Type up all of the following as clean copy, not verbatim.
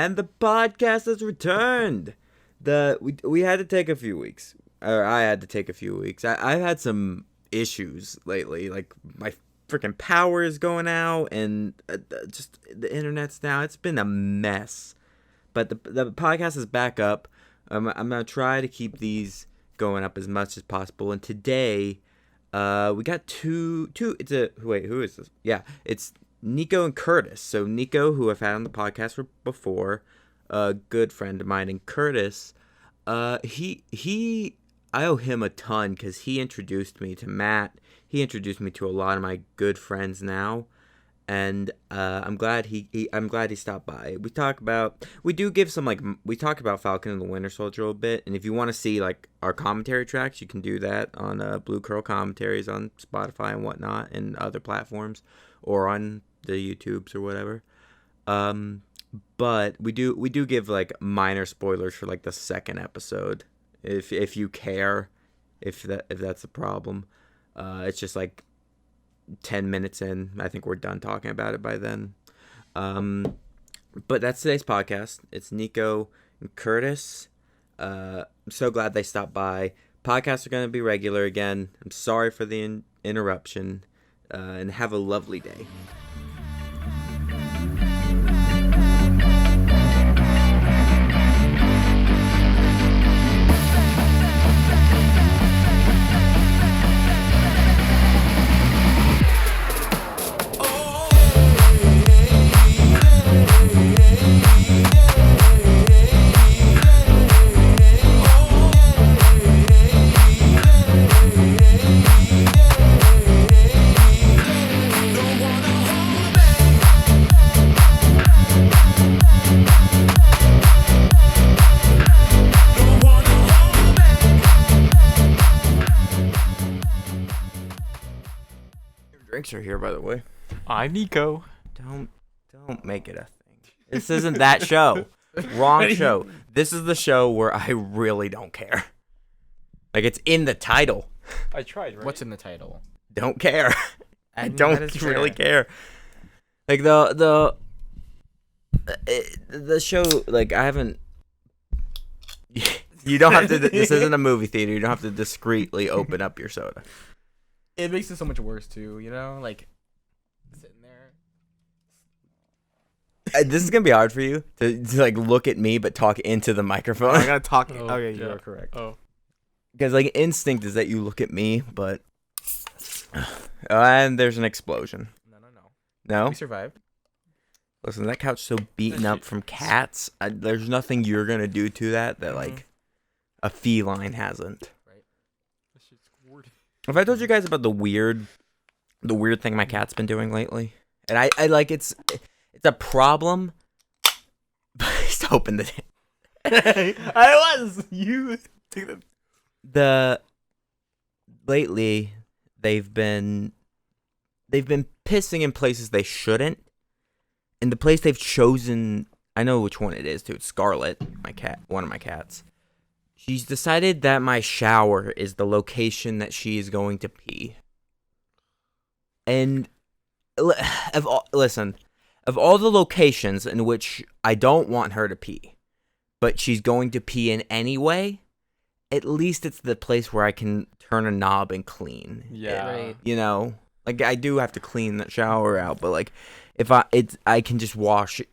And the podcast has returned. We had to take a few weeks. Or I had to take a few weeks. I've had some issues lately. Like, my freaking power is going out, and just the internet's down. It's been a mess. But the podcast is back up. I'm going to try to keep these going up as much as possible. And today, we got two. Wait, who is this? Yeah, it's Niko and Curtis. So Niko, who I've had on the podcast before, a good friend of mine, and Curtis, I owe him a ton because he introduced me to Matt. He introduced me to a lot of my good friends now, and I'm glad he stopped by. We talk about Falcon and the Winter Soldier a little bit, and if you want to see like our commentary tracks, you can do that on Blue Curl Commentaries on Spotify and whatnot, and other platforms, or on the YouTubes or whatever. But we do give like minor spoilers for like the second episode, if you care, if that's a problem. It's just like 10 minutes in. I think we're done talking about it by then. But that's today's podcast. It's Niko and Curtis. I'm so glad they stopped by. Podcasts are going to be regular again. I'm sorry for the interruption, and have a lovely day. Drinks are here, by the way. I'm Niko. Don't make it a thing. This isn't that show. Wrong show. This is the show where I really don't care. Like, it's in the title. I tried, right? What's in the title? Don't care. I don't really fair. care. Like, the show, like, I haven't... You don't have to... This isn't a movie theater. You don't have to discreetly open up your soda. It makes it so much worse too, you know? Like, sitting there. This is gonna be hard for you to like look at me but talk into the microphone. I gotta talk. Oh, okay, yeah. you're correct. Oh. Because like instinct is that you look at me, but and there's an explosion. No? We survived. Listen, that couch's so beaten up from cats. There's nothing you're gonna do to that like a feline hasn't. This shit's weird. Have I told you guys about the weird thing my cat's been doing lately? And I like it's a problem. Just open the. I was you. Lately they've been pissing in places they shouldn't, and the place they've chosen, I know which one it is too. It's Scarlet, one of my cats. She's decided that my shower is the location that she is going to pee. And listen, of all the locations in which I don't want her to pee, but she's going to pee in anyway, at least it's the place where I can turn a knob and clean. Yeah. Right. You know, like I do have to clean the shower out, but like if I can just wash it,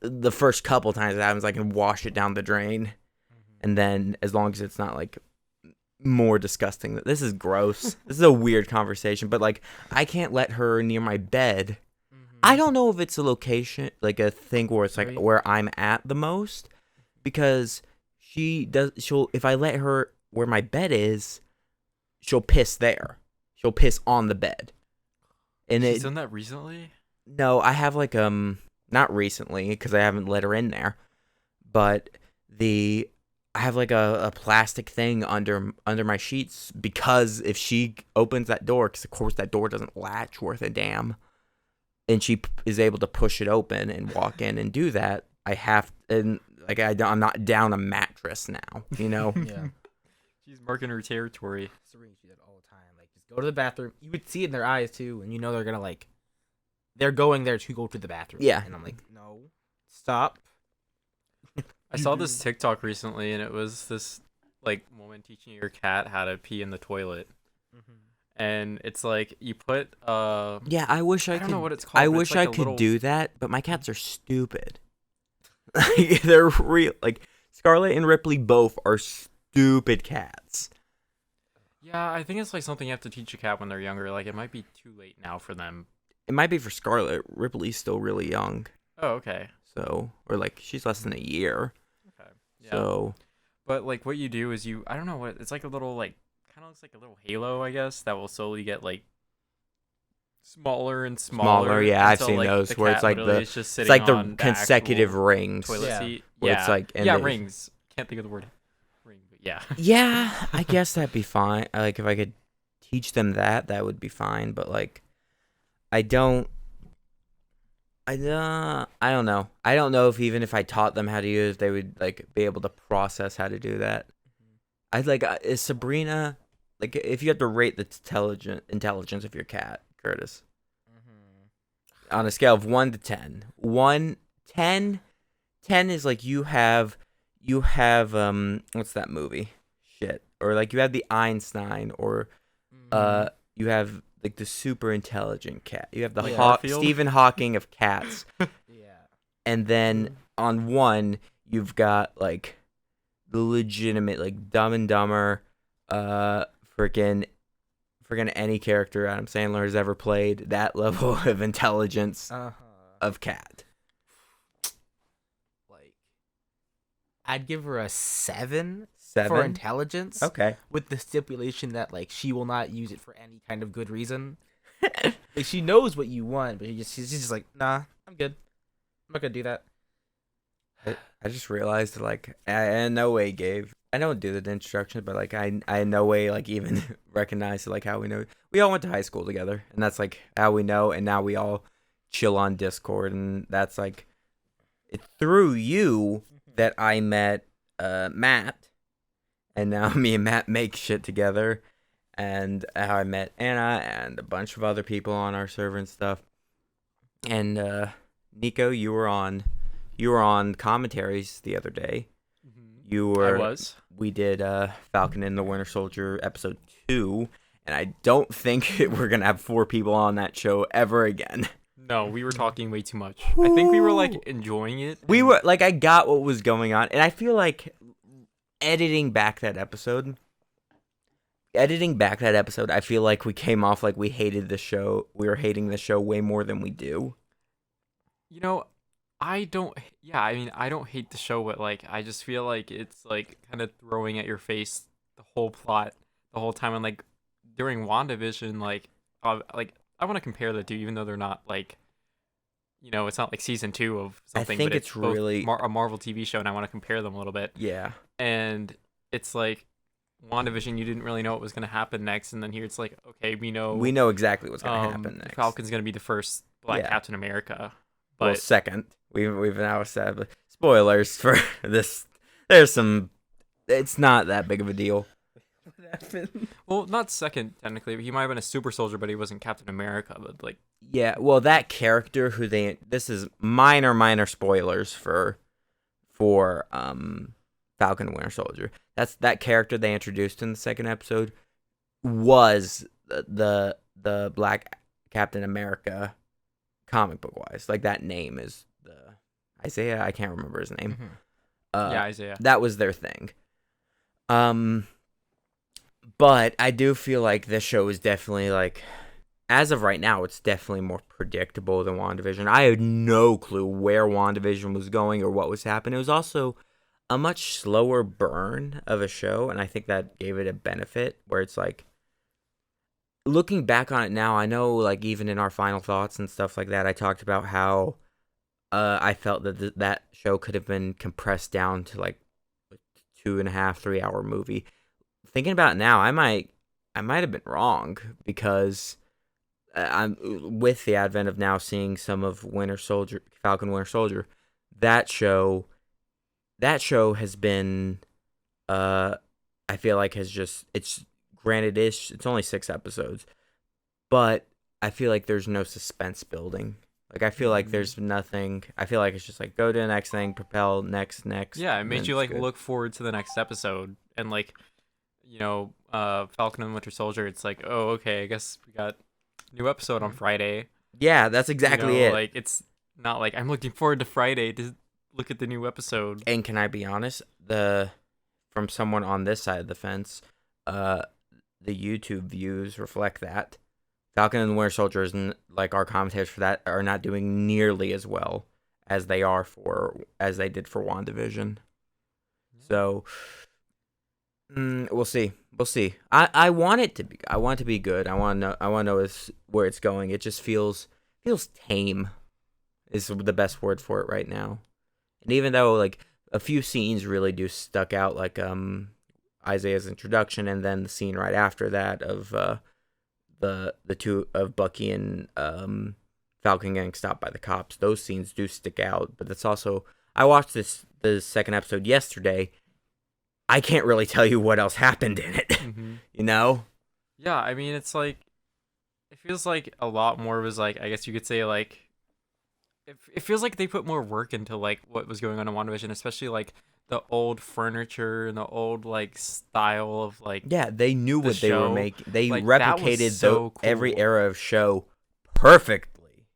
the first couple times it happens, I can wash it down the drain. And then, as long as it's not, like, more disgusting. This is gross. This is a weird conversation. But, like, I can't let her near my bed. I don't know if it's a location, like, a thing where it's, like, where I'm at the most. Because if I let her where my bed is, she'll piss there. She'll piss on the bed. And She's done that recently? No, I have, like, not recently, because I haven't let her in there. But I have like a plastic thing under my sheets, because if she opens that door, because of course that door doesn't latch worth a damn, and she is able to push it open and walk in and do that, I'm not down a mattress now, you know? Yeah. She's marking her territory. Serene, she did all the time. Like, just go to the bathroom. You would see it in their eyes too, and you know they're gonna like, they're going there to go to the bathroom. Yeah. And I'm like, no, stop. I saw this TikTok recently, and it was this like woman teaching your cat how to pee in the toilet, and it's like you put Yeah, I wish I I could. don't know what it's called. I but wish it's like I a could little... do that, but my cats are stupid. Like, they're real. Like Scarlet and Ripley both are stupid cats. Yeah, I think it's like something you have to teach a cat when they're younger. Like it might be too late now for them. It might be for Scarlet. Ripley's still really young, Oh, okay. so or like she's less than a year. Okay. Yeah. So But like what you do is I don't know what it's like a little like kind of looks like a little halo, I guess, that will slowly get like smaller and smaller. Yeah, I've until, seen like, those the where it's cat like literally the is just it's sitting like the on consecutive actual rings. toilet Yeah. seat. Where Yeah. it's like- and yeah, they- rings. Can't think of the word ring, but yeah. Yeah, I guess that'd be fine. Like if I could teach them that, that would be fine. But like, I don't know. I don't know if even if I taught them how to use, they would like be able to process how to do that. I'd like is Sabrina like if you had to rate the intelligence of your cat, Curtis, on a scale of 1 to 10. 10 is like you have what's that movie? Shit. Or like you have the Einstein or you have like the super intelligent cat. You have the Like Garfield? Stephen Hawking of cats. Yeah. And then on 1 you've got like the legitimate like Dumb and Dumber freaking any character Adam Sandler has ever played, that level of intelligence of cat. Like, I'd give her a 7 7 for intelligence. Okay. With the stipulation that like she will not use it for any kind of good reason. Like she knows what you want, but she's just like, nah, I'm good. I'm not gonna do that. I just realized like I in no way gave I don't do the instructions, but like I in no way like even recognize like how we all went to high school together, and that's like how we know, and now we all chill on Discord, and that's like it's through you that I met Matt, and now me and Matt make shit together, and how I met Anna and a bunch of other people on our server and stuff, and Niko, you were on commentaries the other day. You were. I was. We did Falcon and the Winter Soldier episode 2, and I don't think we're gonna have 4 people on that show ever again. No, we were talking way too much. I think we were like enjoying it. We were like, I got what was going on, and I feel like editing back that episode, I feel like we came off like we hated the show. We were hating the show way more than we do. You know, I don't hate the show, but like I just feel like it's like kind of throwing at your face the whole plot the whole time. And like during WandaVision, like I want to compare the two, even though they're not like, you know, it's not like season 2 of something. I think but it's both really a Marvel TV show, and I want to compare them a little bit. Yeah. And it's like WandaVision, you didn't really know what was going to happen next, and then here it's like, okay, we know exactly what's gonna happen next. Falcon's going to be the first Black Yeah. Captain America. But Well, second, we've now established spoilers for this. There's some. It's not that big of a deal. What happened? well, not second technically. He might have been a super soldier, but he wasn't Captain America. But like, Yeah, well, that character who this is minor spoilers for Falcon and Winter Soldier. That's that character they introduced in the second episode was the Black Captain America comic book wise. Like that name is the Isaiah. I can't remember his name. yeah, Isaiah. That was their thing. But I do feel like this show is definitely like, as of right now, it's definitely more predictable than WandaVision. I had no clue where WandaVision was going or what was happening. It was also a much slower burn of a show, and I think that gave it a benefit where it's like, looking back on it now, I know like even in our final thoughts and stuff like that, I talked about how I felt that that show could have been compressed down to like a 2.5, 3 hour movie. Thinking about it now, I might have been wrong because I'm with the advent of now seeing some of Falcon Winter Soldier. That show has been, I feel like it's granted it's only 6 episodes, but I feel like there's no suspense building. Like I feel like there's nothing. I feel like it's just like go to the next thing, propel next. Yeah, it and made then you it's like good. look forward to the next episode, and like, Falcon and Winter Soldier. It's like, oh, okay, I guess we got a new episode on Friday. Yeah, that's exactly it. Like it's not like I'm looking forward to Friday to look at the new episode. And can I be honest? From someone on this side of the fence, the YouTube views reflect that Falcon and the Winter Soldier isn't like our commentators for that are not doing nearly as well as they did for WandaVision. So we'll see. We'll see. I want it to be. I want it to be good. I want to know where it's going. It just feels tame. Is the best word for it right now. And even though like a few scenes really do stuck out, like Isaiah's introduction, and then the scene right after that of the two of Bucky and Falcon getting stopped by the cops. Those scenes do stick out, but that's also I watched the second episode yesterday. I can't really tell you what else happened in it. You know? Yeah, I mean it's like it feels like a lot more was like I guess you could say like it feels like they put more work into like what was going on in WandaVision, especially like the old furniture and the old like style of like Yeah, they knew what they were making. They like, that was replicated so every cool. era of show perfectly.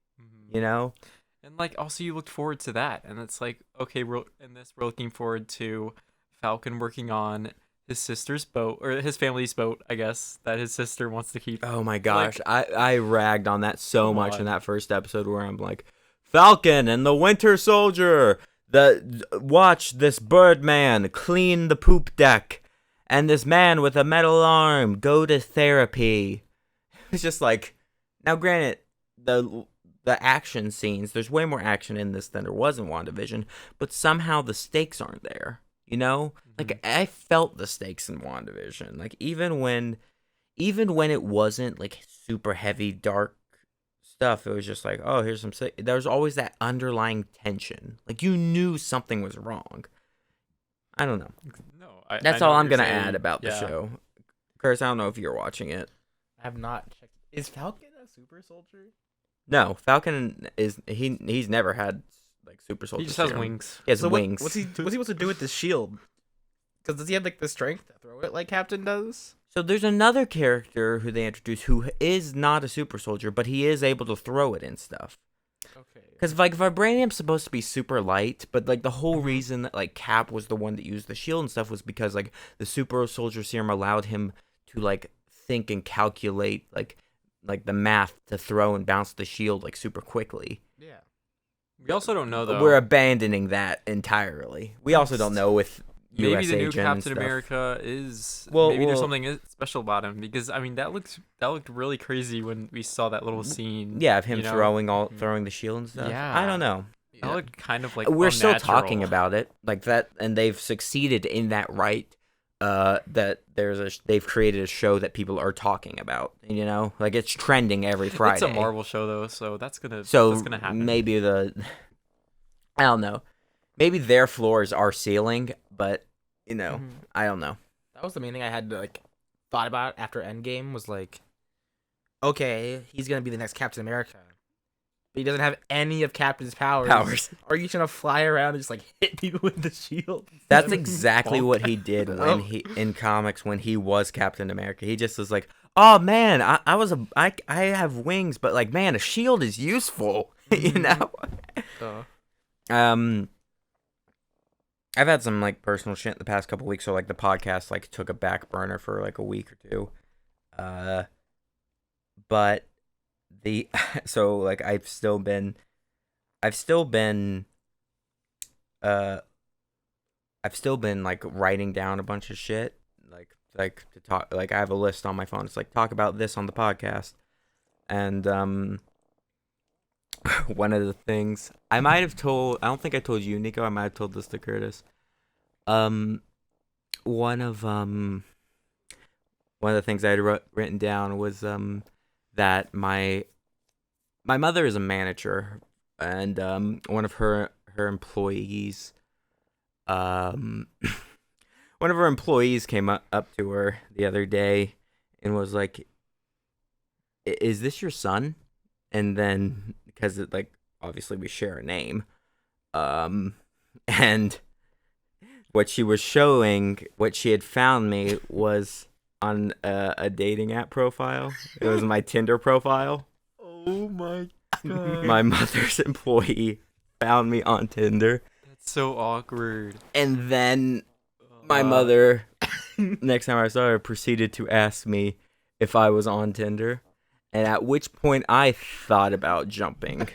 You know? And like also you looked forward to that, and it's like okay, we're looking forward to Falcon working on his sister's boat or his family's boat, I guess, that his sister wants to keep. Oh my gosh, Like, I ragged on that so come much in on. that first episode where I'm like, Falcon and the Winter Soldier, watch this Birdman clean the poop deck, and this man with a metal arm go to therapy. It's just like, now granted, the action scenes, there's way more action in this than there was in WandaVision, but somehow the stakes aren't there. You know, like I felt the stakes in WandaVision. Like even when it wasn't like super heavy, dark stuff, it was just like, oh, here's some. There was always that underlying tension. Like you knew something was wrong. I don't know. No, That's I know all what I'm you're gonna saying. add about the Yeah. show. Curtis, I don't know if you're watching it. I have not checked. Is Falcon a super soldier? No, Falcon he's never had like super soldier. He just has serum. wings. He has So wings. what's he supposed to do with this shield? Because does he have like the strength to throw it like Captain does? So there's another character who they introduced who is not a super soldier, but he is able to throw it and stuff. Okay. Because like Vibranium's supposed to be super light, but like the whole reason that like Cap was the one that used the shield and stuff was because like the super soldier serum allowed him to like think and calculate like the math to throw and bounce the shield like super quickly. Yeah. We also don't know though. We're abandoning that entirely. We also don't know with Maybe US the new agent and Captain stuff. America is Well, maybe there's well- something special about him, because I mean that looked really crazy when we saw that little scene. Yeah, of him you know? throwing the shield and stuff. Yeah. I don't know. That looked kind of like We're still unnatural. talking about it like that, and they've succeeded in that right. That they've created a show that people are talking about. You know, like it's trending every Friday. It's a Marvel show though, so that's gonna happen. Maybe I don't know. Maybe their floor is our ceiling, but you know, I don't know. That was the main thing I had to like thought about after Endgame was like, okay, he's gonna be the next Captain America, but he doesn't have any of Captain's powers. Are you trying to fly around and just like hit people with the shield? That's exactly what he did when Oh. he in comics when he was Captain America. He just was like, "Oh man, I have wings, but like man, a shield is useful." You know. I've had some like personal shit the past couple weeks, so like the podcast like took a back burner for like a week or two. But so like I've still been like writing down a bunch of shit like to talk, like I have a list on my phone. It's like talk about this on the podcast. And one of the things I don't think I told you, Niko, I might have told this to Curtis. One of the things I had written down was that my mother is a manager, and one of her employees one of her employees came up to her the other day and was like, "Is this your son?" And then because it like obviously we share a name. And what she was showing, what she had found me was on a dating app profile. It was my Tinder profile. Oh my god. My mother's employee found me on Tinder. That's so awkward. And then my mother, next time I saw her, proceeded to ask me if I was on Tinder. And at which point I thought about jumping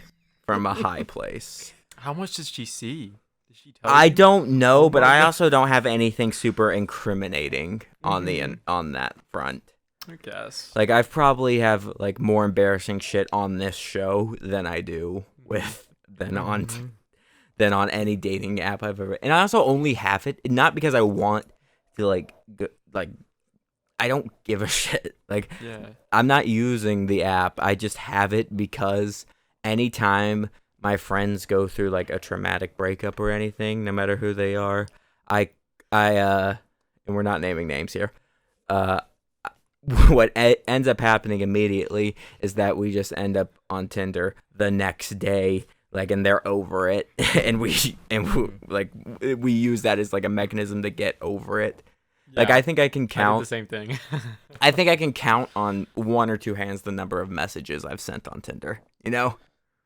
from a high place. How much did she see? Did she tell I you? don't know, but I also don't have anything super incriminating on on that front. I guess. Like, I've probably have like more embarrassing shit on this show than I do than on any dating app I've ever. And I also only have it not because I want to like I don't give a shit. Like, Yeah. I'm not using the app. I just have it because anytime my friends go through like a traumatic breakup or anything, no matter who they are, I and we're not naming names here. What ends up happening immediately is that we just end up on Tinder the next day, like, and they're over it, and we use that as like a mechanism to get over it. Like, I think I can I did count the same thing. I think I can count on one or two hands the number of messages I've sent on Tinder. You know,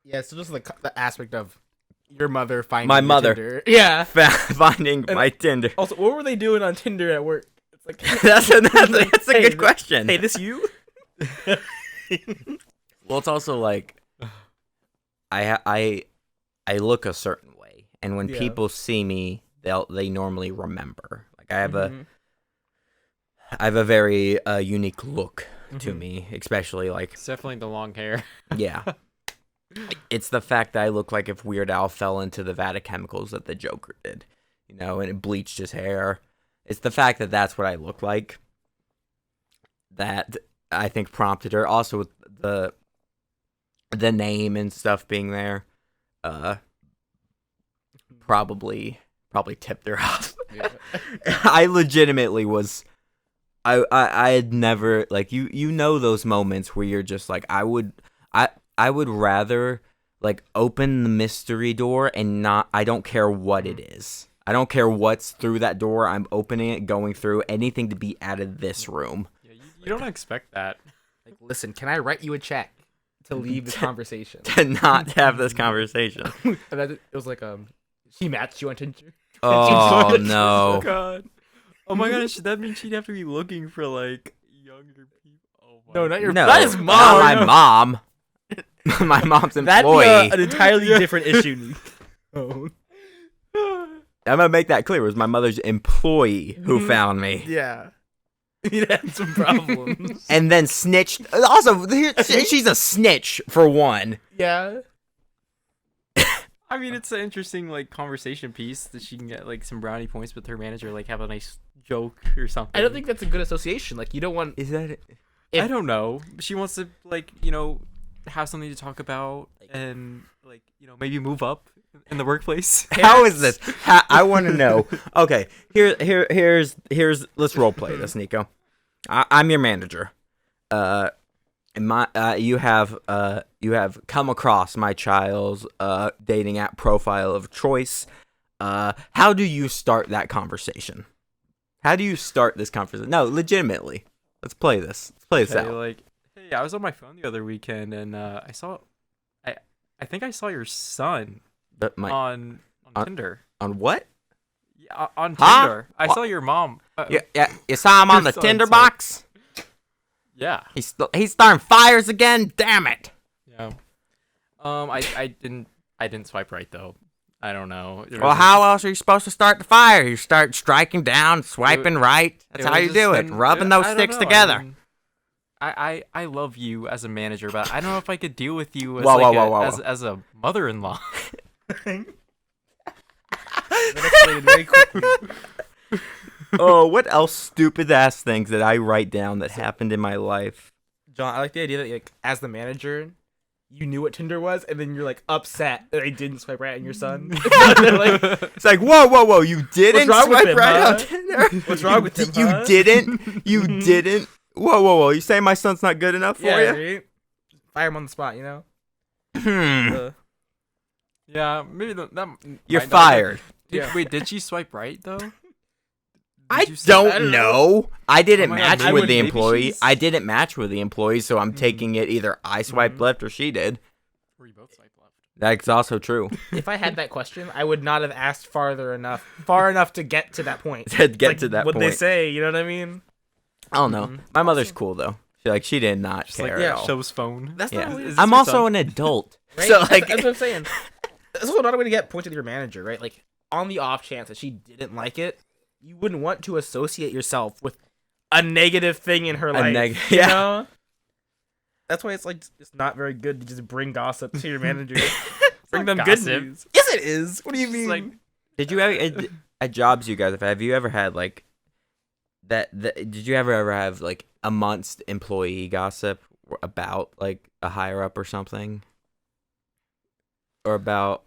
Yeah, so just the aspect of your mother finding My your mother. Tinder. Yeah. finding my Tinder. Also, what were they doing on Tinder at work? It's like That's a Hey, good question. Hey, this you? Well, it's also like I look a certain way, and when Yeah. people see me, they normally remember. Like, I have Mhm. a very unique look to Mhm. me, especially like It's definitely the long hair. yeah. It's the fact that I look like if Weird Al fell into the vat of chemicals that the Joker did, you know, and it bleached his hair. It's the fact that that's what I look like that I think prompted her. Also with the name and stuff being there, probably tipped her off. Yeah. I legitimately was. I had never, like, you know those moments where you're just like, I would rather like open the mystery door and I don't care what it is. I don't care what's through that door. I'm opening it, going through anything to be out of this room. Yeah, you don't expect that. Like, listen, can I write you a check to leave this conversation? To not have this conversation. And then it was like, she matched you on Tinder. Oh Oh no. god. Oh my gosh, that means she'd have to be looking for like younger people. Oh my No, not your. No, That is not mom. my mom. My mom's That'd be employee. an entirely different issue. Oh. I'm gonna make that clear. It was my mother's employee who found me. Yeah. You'd had some problems. And then snitched. Also, she's a snitch for one. Yeah. I mean, it's an interesting like conversation piece that she can get like some brownie points with her manager, like have a nice joke or something. I don't think that's a good association. Like, you don't want. Is that it? if- I don't know. She wants to like have something to talk about and like maybe move up in the workplace. How is this? I want to know. Okay, here's. Let's role play this, Niko. I'm your manager. You have come across my child's dating app profile of choice. How do you start that conversation? How do you start this conversation? No, legitimately. Let's play this. Let's play this Okay, out. like, hey, I was on my phone the other weekend and I think I saw your son But on on- Tinder. on what? Yeah, on Huh? Tinder. I saw your mom. Yeah. You saw him on the Your son's Tinder like- box. Yeah. He's starting fires again. Damn it. Yeah. I didn't swipe right though. I don't know. Well, how else are you supposed to start the fire? You start striking down, swiping right. That's how you do it. Rubbing those sticks together. I love you as a manager, but I don't know if I could deal with you as Whoa. as a mother-in-law. That escalated very quickly. Oh, what else stupid ass things that I write down that happened in my life? John, I like the idea that, like, as the manager, you knew what Tinder was, and then you're like upset that I didn't swipe right on your son. Like, It's like, whoa, you didn't What's wrong with swipe him, right huh? on Tinder? What's wrong with him, huh? You didn't? Whoa, you saying my son's not good enough for yeah, you? right? Fire him on the spot, you know. Hmm. Yeah, maybe that You're might not have been- fired. Wait, did she swipe right though? I Did you say- don't know. I didn't Oh my God, match maybe- with the maybe employee. she's- I didn't match with the employee, so I'm taking it either I swiped left or she did. Or you both swipe left. That's also true. If I had that question, I would not have asked far enough to get to that point. To get Like, to that what point. they say, you know what I mean? I don't know. My mother's cool though. She did not Just care like at all. show's phone. That's Yeah. not what it is. I'm your also son? an adult, Right? so That's- like that's what I'm saying. That's also another way to get pointed to your manager, right? Like, on the off chance that she didn't like it, you wouldn't want to associate yourself with a negative thing in her life. You yeah. know? That's why it's like it's not very good to just bring gossip to your manager. Bring them not good gossip. news. Yes, it is. What do you It's mean? like Did you ever at jobs you guys have you ever had like that? Did you ever have like amongst employee gossip about like a higher up or something, or about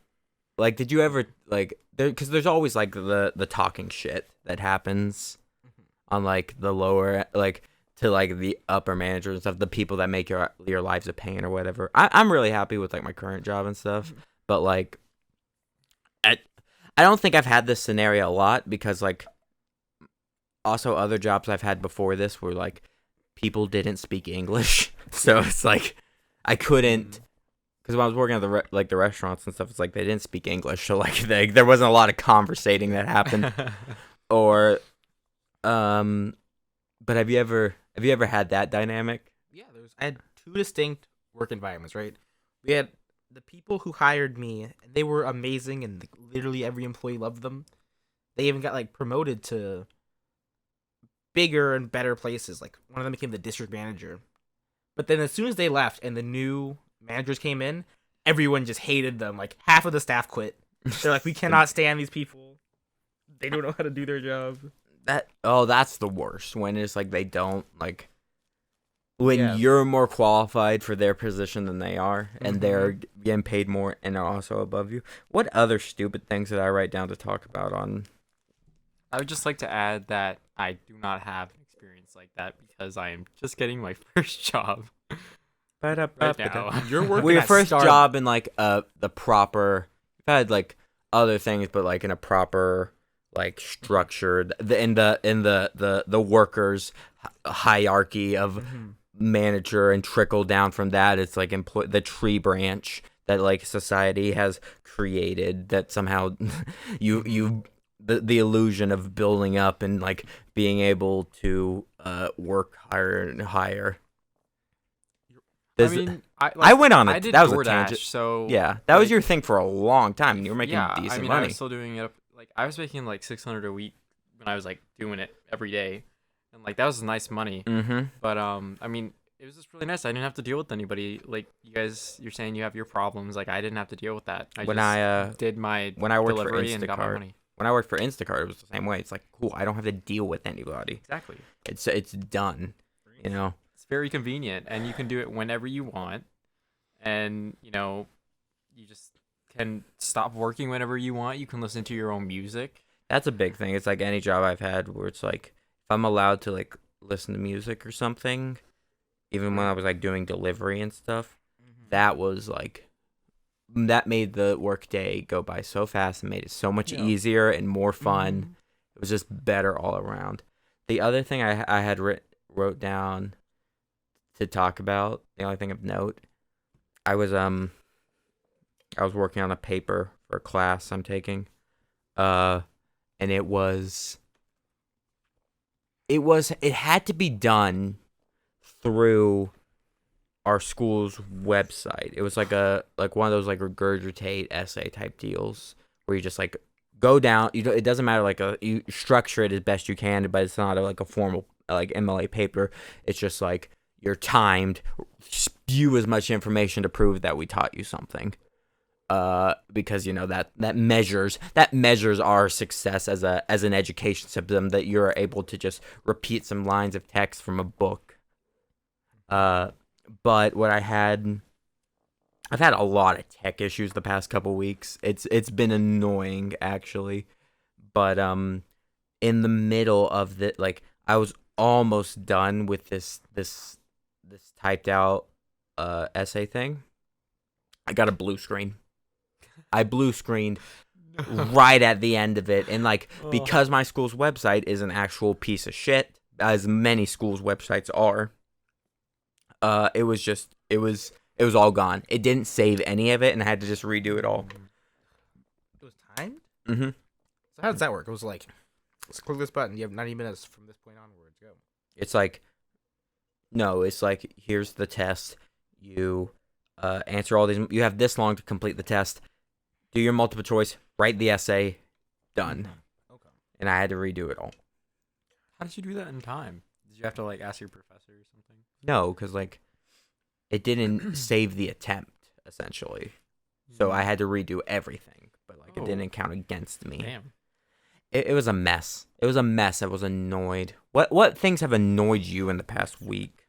like did you ever like there? Because there's always like the talking shit that happens on like the lower like to like the upper managers and stuff, the people that make your lives a pain or whatever. I'm really happy with like my current job and stuff, but like I don't think I've had this scenario a lot because like also other jobs I've had before this were like people didn't speak English, so it's like I couldn't because when I was working at the restaurants and stuff, it's like they didn't speak English, so like there wasn't a lot of conversating that happened. Or but have you ever had that dynamic? Yeah, I had two distinct work environments, right? We had the people who hired me, and they were amazing, and literally every employee loved them. They even got like promoted to bigger and better places. Like one of them became the district manager. But then as soon as they left and the new managers came in, everyone just hated them. Like half of the staff quit. They're like, we cannot stand these people. They don't know how to do their job. That's the worst when it's like they don't like when Yeah. you're more qualified for their position than they are and they're getting paid more and are also above you. What other stupid things did I write down to talk about on I would just like to add that I do not have an experience like that because I am just getting my first job right now. You're working well, your at first Star- job in like the proper I've had like other things but like in a proper like structured in the workers hierarchy of manager and trickle down from that it's like the tree branch that like society has created that somehow you the illusion of building up and like being able to work higher and higher. I went on I it. did That was DoorDash, a tangent. so Yeah, that was like, your thing for a long time, and you were making yeah, decent I mean, money. I was still doing it. Like I was making like 600 a week when I was like doing it every day, and like that was nice money. Mm-hmm. But I mean, it was just really nice. I didn't have to deal with anybody. Like you guys, you're saying you have your problems. Like I didn't have to deal with that. I When just I did my when I worked for delivery and got my Instacart, money. when I worked for Instacart, it was the same way. It's like cool. I don't have to deal with anybody. Exactly. It's done. You know. It's very convenient, and you can do it whenever you want. And you know, you just can stop working whenever you want. You can listen to your own music. That's a big thing. It's like any job I've had where it's like if I'm allowed to like listen to music or something, even when I was like doing delivery and stuff, that was like that made the work day go by so fast and made it so much easier and more fun. It was just better all around. The other thing I had wrote down to talk about, the only thing of note, I was working on a paper for a class I'm taking. And it had to be done through our school's website. It was like one of those like regurgitate essay type deals where you just like go down. It doesn't matter you structure it as best you can, but it's not like a formal like MLA paper. It's just like you're timed. Spew as much information to prove that we taught you something. Because that measures our success as an education system, that you're able to just repeat some lines of text from a book. But what I've had a lot of tech issues the past couple weeks. It's been annoying actually, but in the middle of the like I was almost done with this typed out essay thing. I got a blue screen. I blue screened right at the end of it, and like Oh. because my school's website is an actual piece of shit, as many schools' websites are. It was all gone. It didn't save any of it, and I had to just redo it all. It was timed. Mm-hmm. So how does that work? It was like, let's click this button. You have 90 minutes from this point onwards. Go. It's like, no, it's like, here's the test. You answer all these. You have this long to complete the test. Do your multiple choice. Write the essay. Done. Okay. And I had to redo it all. How did you do that in time? Did you have to like ask your professor or something? No, because like, it didn't save the attempt essentially. So I had to redo everything. But like, it didn't count against me. Damn. It was a mess. It was a mess. I was annoyed. What things have annoyed you in the past week?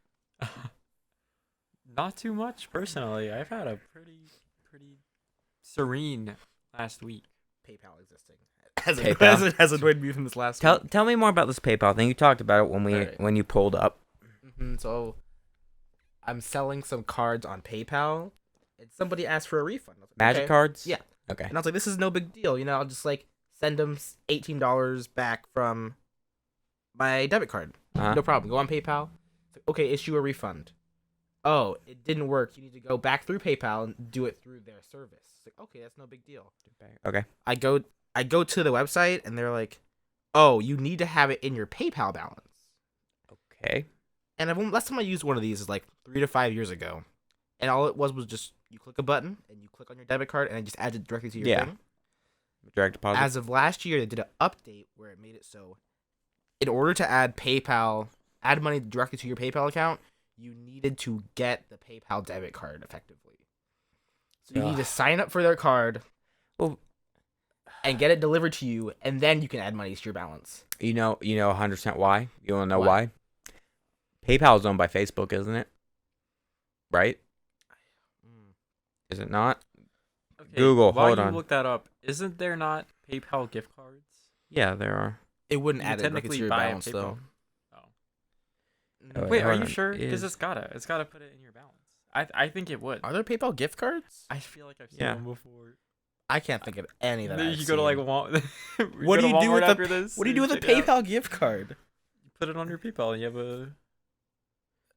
Not too much personally. I've had a pretty serene last week. PayPal existing. As PayPal. it has annoyed me from this last Tell me more about this PayPal thing. You talked about it Alright. when you pulled up. So, I'm selling some cards on PayPal, and somebody asked for a refund. I was like, Magic okay. cards? Yeah. Okay. And I was like, this is no big deal. You know, I'll just like send them $18 back from my debit card. Uh-huh. No problem. Go on PayPal. It's like, okay, issue a refund. Oh, it didn't work. You need to go back through PayPal and do it through their service. It's like, okay, that's no big deal. Okay. I go to the website and they're like, oh, you need to have it in your PayPal balance. Okay. And last time I used one of these is like 3 to 5 years ago. And all it was just you click a button and you click on your debit card and it just adds it directly to your thing. Direct deposit. As of last year, they did an update where it made it so in order to add money directly to your PayPal account, you needed to get the PayPal debit card effectively. So you need to sign up for their card and get it delivered to you, and then you can add money to your balance. You know 100% why? You want to know What? why? PayPal is owned by Facebook, isn't it? Right? Is it not? Okay, Google, while hold you on. look that up, isn't there not PayPal gift cards? Yeah, there are. It wouldn't You add it directly to technically your buy a balance, though. Oh. Oh, Wait, are hold you on. sure? Because Is- it's gotta put it in your balance. I think it would. Are there PayPal gift cards? I feel like I've seen Yeah. them before. I can't think of any that Then I've you go to like seen. what do you do with after the this? What do you do with a and check it out. PayPal gift card? You put it on your PayPal and you have a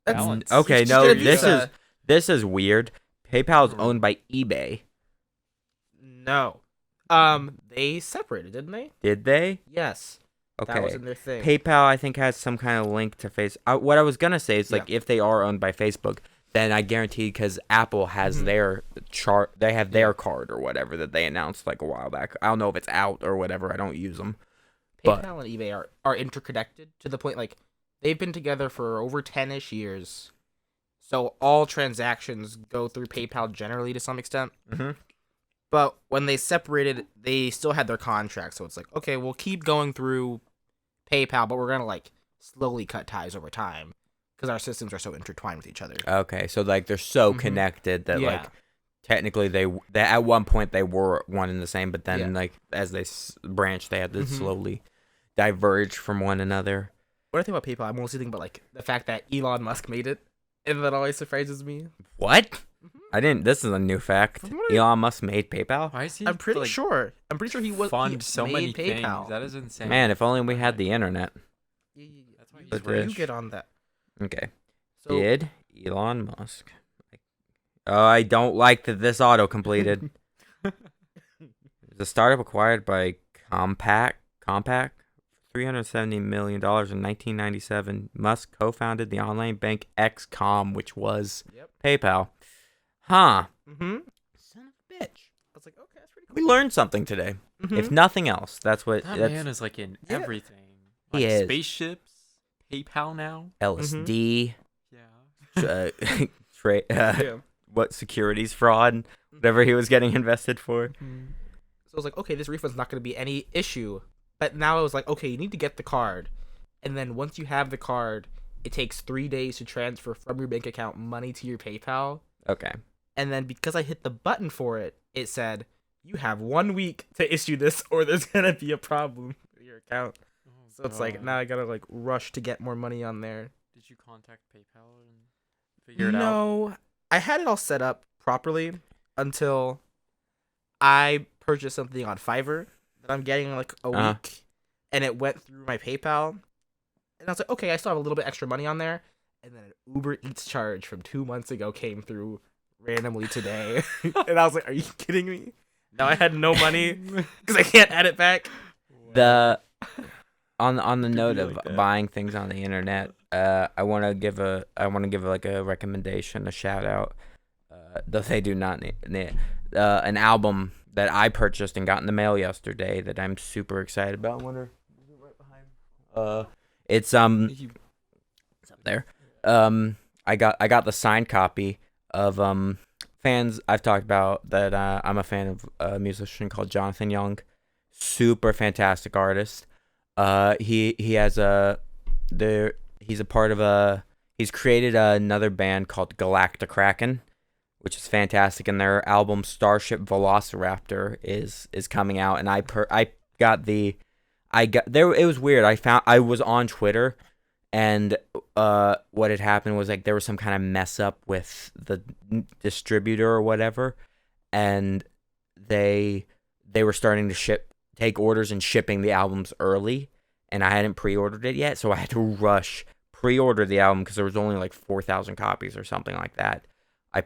That's balance. Okay, You just no, get a Visa. this is weird. PayPal is Hmm. owned by eBay. No. They separated, didn't they? Did they? Yes. That Okay. was in their thing. PayPal, I think, has some kind of link to Face. What I was gonna say is like if they are owned by Facebook, then I guarantee because Apple has their chart, they have their card or whatever that they announced like a while back. I don't know if it's out or whatever. I don't use them. PayPal But- and eBay are interconnected to the point like they've been together for over 10-ish years. So all transactions go through PayPal generally to some extent. Mm-hmm. But when they separated, they still had their contract. So it's like, okay, we'll keep going through PayPal, but we're going to like slowly cut ties over time because our systems are so intertwined with each other. Okay, so like they're so connected that like technically they at one point they were one and the same, but then like as they branched, they had to slowly diverge from one another. When I think about PayPal, I'm mostly thinking about like the fact that Elon Musk made it, and that always surprises me. What? I didn't. This is a new fact. From what I- Elon Musk made PayPal. Why is he? I'm pretty like, sure. I'm pretty sure he was fund he so made many PayPal. things. That is insane. Man, if only we had the internet. That's why he's But rich. You get on that. Okay. So Did Elon Musk? Oh, I don't like that this auto completed. The startup acquired by Compaq, $370 million in 1997. Musk co-founded the online bank XCOM, which was PayPal. Huh. Mm-hmm. Son of a bitch. I was like, okay, that's pretty cool. We learned something today. Mhm. If nothing else, that's what. That that's man is like in Yeah. everything. He Like is. spaceships, PayPal now. LSD. Yeah. Yeah. What securities fraud, whatever he was getting invested for. So I was like, okay, this refund's not going to be any issue. But now I was like, okay, you need to get the card. And then once you have the card, it takes 3 days to transfer from your bank account money to your PayPal. Okay. And then because I hit the button for it, it said, you have 1 week to issue this or there's going to be a problem with your account. So it's like, now I got to like rush to get more money on there. Did you contact PayPal and figure it out? No, I had it all set up properly until I purchased something on Fiverr that I'm getting in like a week, and it went through my PayPal, and I was like, okay, I still have a little bit extra money on there, and then an Uber Eats charge from 2 months ago came through randomly today, and I was like, are you kidding me? Now I had no money because I can't add it back. On the note of like that. buying things on the internet, I want to give like a recommendation, a shout out. Though they do not need an album that I purchased and got in the mail yesterday that I'm super excited about. I wonder, is it right behind? It's up there. I got the signed copy of fans. I've talked about that. I'm a fan of a musician called Jonathan Young, super fantastic artist. He has he's a part of he's created another band called Galactic Kraken, which is fantastic, and their album Starship Velociraptor is coming out, and it was weird. I was on Twitter, and what had happened was like there was some kind of mess up with the distributor or whatever, and they were starting to take orders and shipping the albums early, and I hadn't pre-ordered it yet, so I had to rush pre-order the album because there was only like 4,000 copies or something like that. I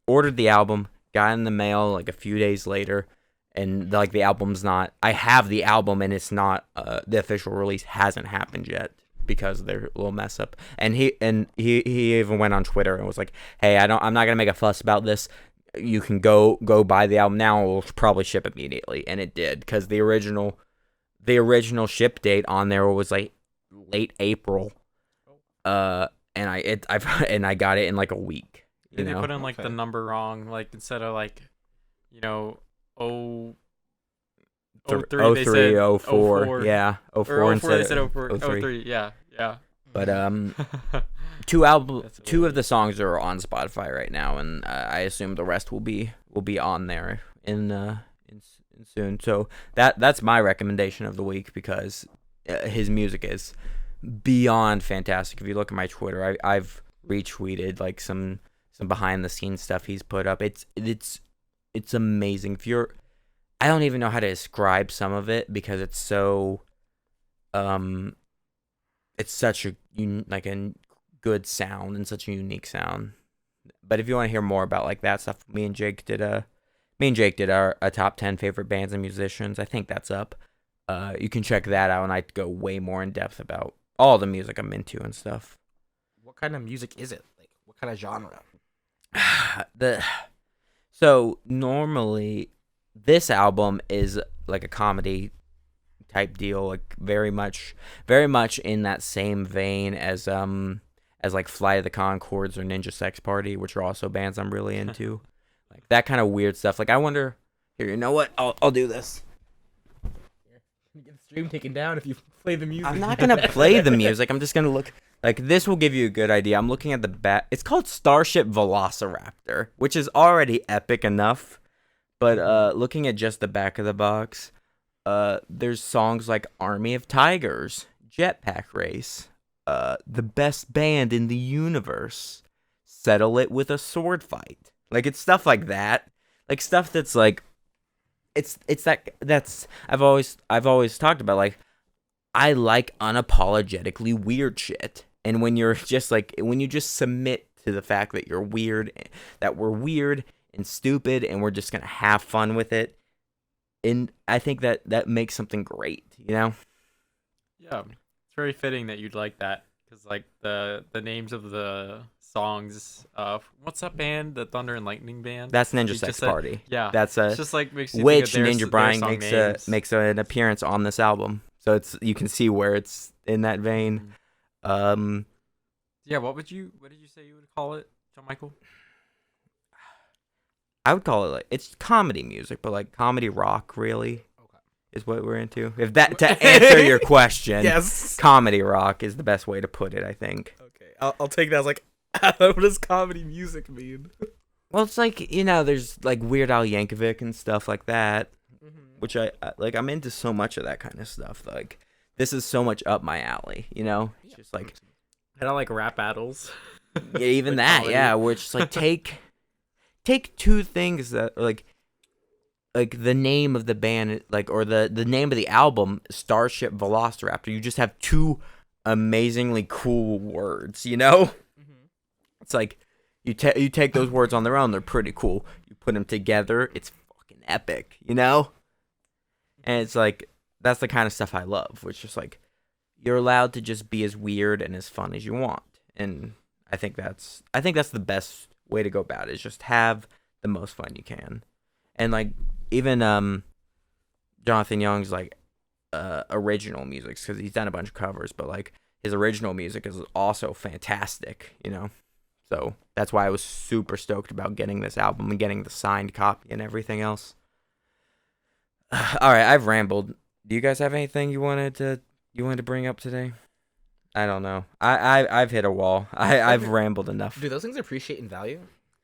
ordered the album, got in the mail like a few days later, and like the album's not. I have the album and it's not. The official release hasn't happened yet because of their little mess up. And he even went on Twitter and was like, "Hey, I'm not gonna make a fuss about this. You can go buy the album now. We'll probably ship immediately." And it did, because the original ship date on there was like late April. And I got it in like a week. They put in like the number wrong, like instead of like, 03, they said 04. Yeah, 04 or 04 instead they said of 03. Yeah. But two of the songs are on Spotify right now, and I assume the rest will be on there in soon. So that's my recommendation of the week, because his music is beyond fantastic. If you look at my Twitter, I've retweeted like some behind the scenes stuff he's put up. It's amazing. I don't even know how to describe some of it, because it's so it's such a good sound and such a unique sound. But if you want to hear more about like that stuff, me and Jake did our top 10 favorite bands and musicians. I think that's up. You can check that out, and I go way more in depth about all the music I'm into and stuff. What kind of music is it? Like, what kind of genre? So normally this album is like a comedy type deal, like very much in that same vein as like Flight of the Conchords or Ninja Sex Party, which are also bands I'm really into. Like that kind of weird stuff. Like I wonder, here, you know what? I'll do this. You get the stream taken down if you play the music. I'm not gonna play the music. I'm just gonna look. Like, this will give you a good idea. I'm looking at the back. It's called Starship Velociraptor, which is already epic enough. But looking at just the back of the box, there's songs like Army of Tigers, Jetpack Race, The Best Band in the Universe, Settle It with a Sword Fight. Like, it's stuff like that. Like, stuff that's like, I've always talked about, like, I like unapologetically weird shit. And when you just submit to the fact that you're weird, that we're weird and stupid, and we're just gonna have fun with it, and I think that makes something great, you know? Yeah, it's very fitting that you'd like that, because like the names of the songs, what's that band? The Thunder and Lightning band? That's Ninja Sex Party. Yeah, that's it's just like makes you which think of Ninja Brian names. makes an appearance on this album, so you can see where it's in that vein. Yeah, what did you say you would call it, John Michael? I would call it like, it's comedy music, but like comedy rock, really. Okay. Is what we're into. If that, to answer your question, yes, comedy rock is the best way to put it, I think. Okay, I'll take that as like, what does comedy music mean? Well, it's like, there's like Weird Al Yankovic and stuff like that, which I like. I'm into so much of that kind of stuff. Like, this is so much up my alley, It's just like, I don't like rap battles. Yeah, even like that, comedy. yeah, where it's just like take two things that are like, like the name of the band, like, or the name of the album, Starship Velociraptor. You just have two amazingly cool words, you know? Mm-hmm. It's like you take those words on their own, they're pretty cool. You put them together, it's fucking epic, you know? And it's like that's the kind of stuff I love, which is like you're allowed to just be as weird and as fun as you want. And I think that's the best way to go about it, is just have the most fun you can. And like even Jonathan Young's like original music, because he's done a bunch of covers, but like his original music is also fantastic, you know. So that's why I was super stoked about getting this album and getting the signed copy and everything else. All right, I've rambled. Do you guys have anything you wanted to bring up today? I don't know. I've hit a wall. I've rambled enough. Do those things appreciate in value?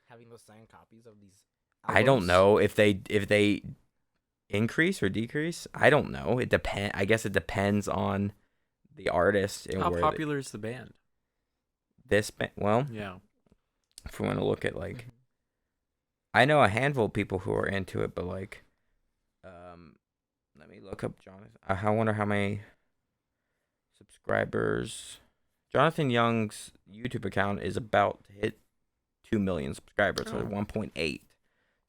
Having those signed copies of these albums? I don't know if they increase or decrease. I don't know. It depend. I guess it depends on the artist and How where popular is the band? this band. Well, Yeah. if we want to look at like, I know a handful of people who are into it, but like, let me look up Jonathan. I wonder how many subscribers. Jonathan Young's YouTube account is about to hit 2 million subscribers, so 1.8.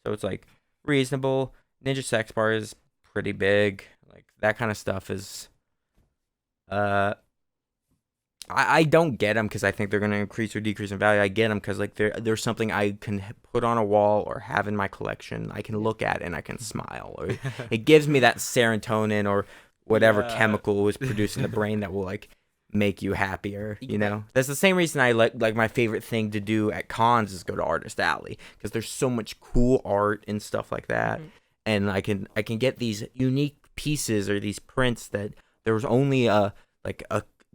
So it's like reasonable. Ninja Sex Bar is pretty big. Like that kind of stuff is. I don't get them because I think they're gonna increase or decrease in value. I get them because like there's something I can put on a wall or have in my collection. I can look at and I can smile. Or it gives me that serotonin or whatever chemical is produced in the brain that will like make you happier. You know, that's the same reason I like my favorite thing to do at cons is go to Artist Alley, because there's so much cool art and stuff like that, and I can get these unique pieces or these prints that there was only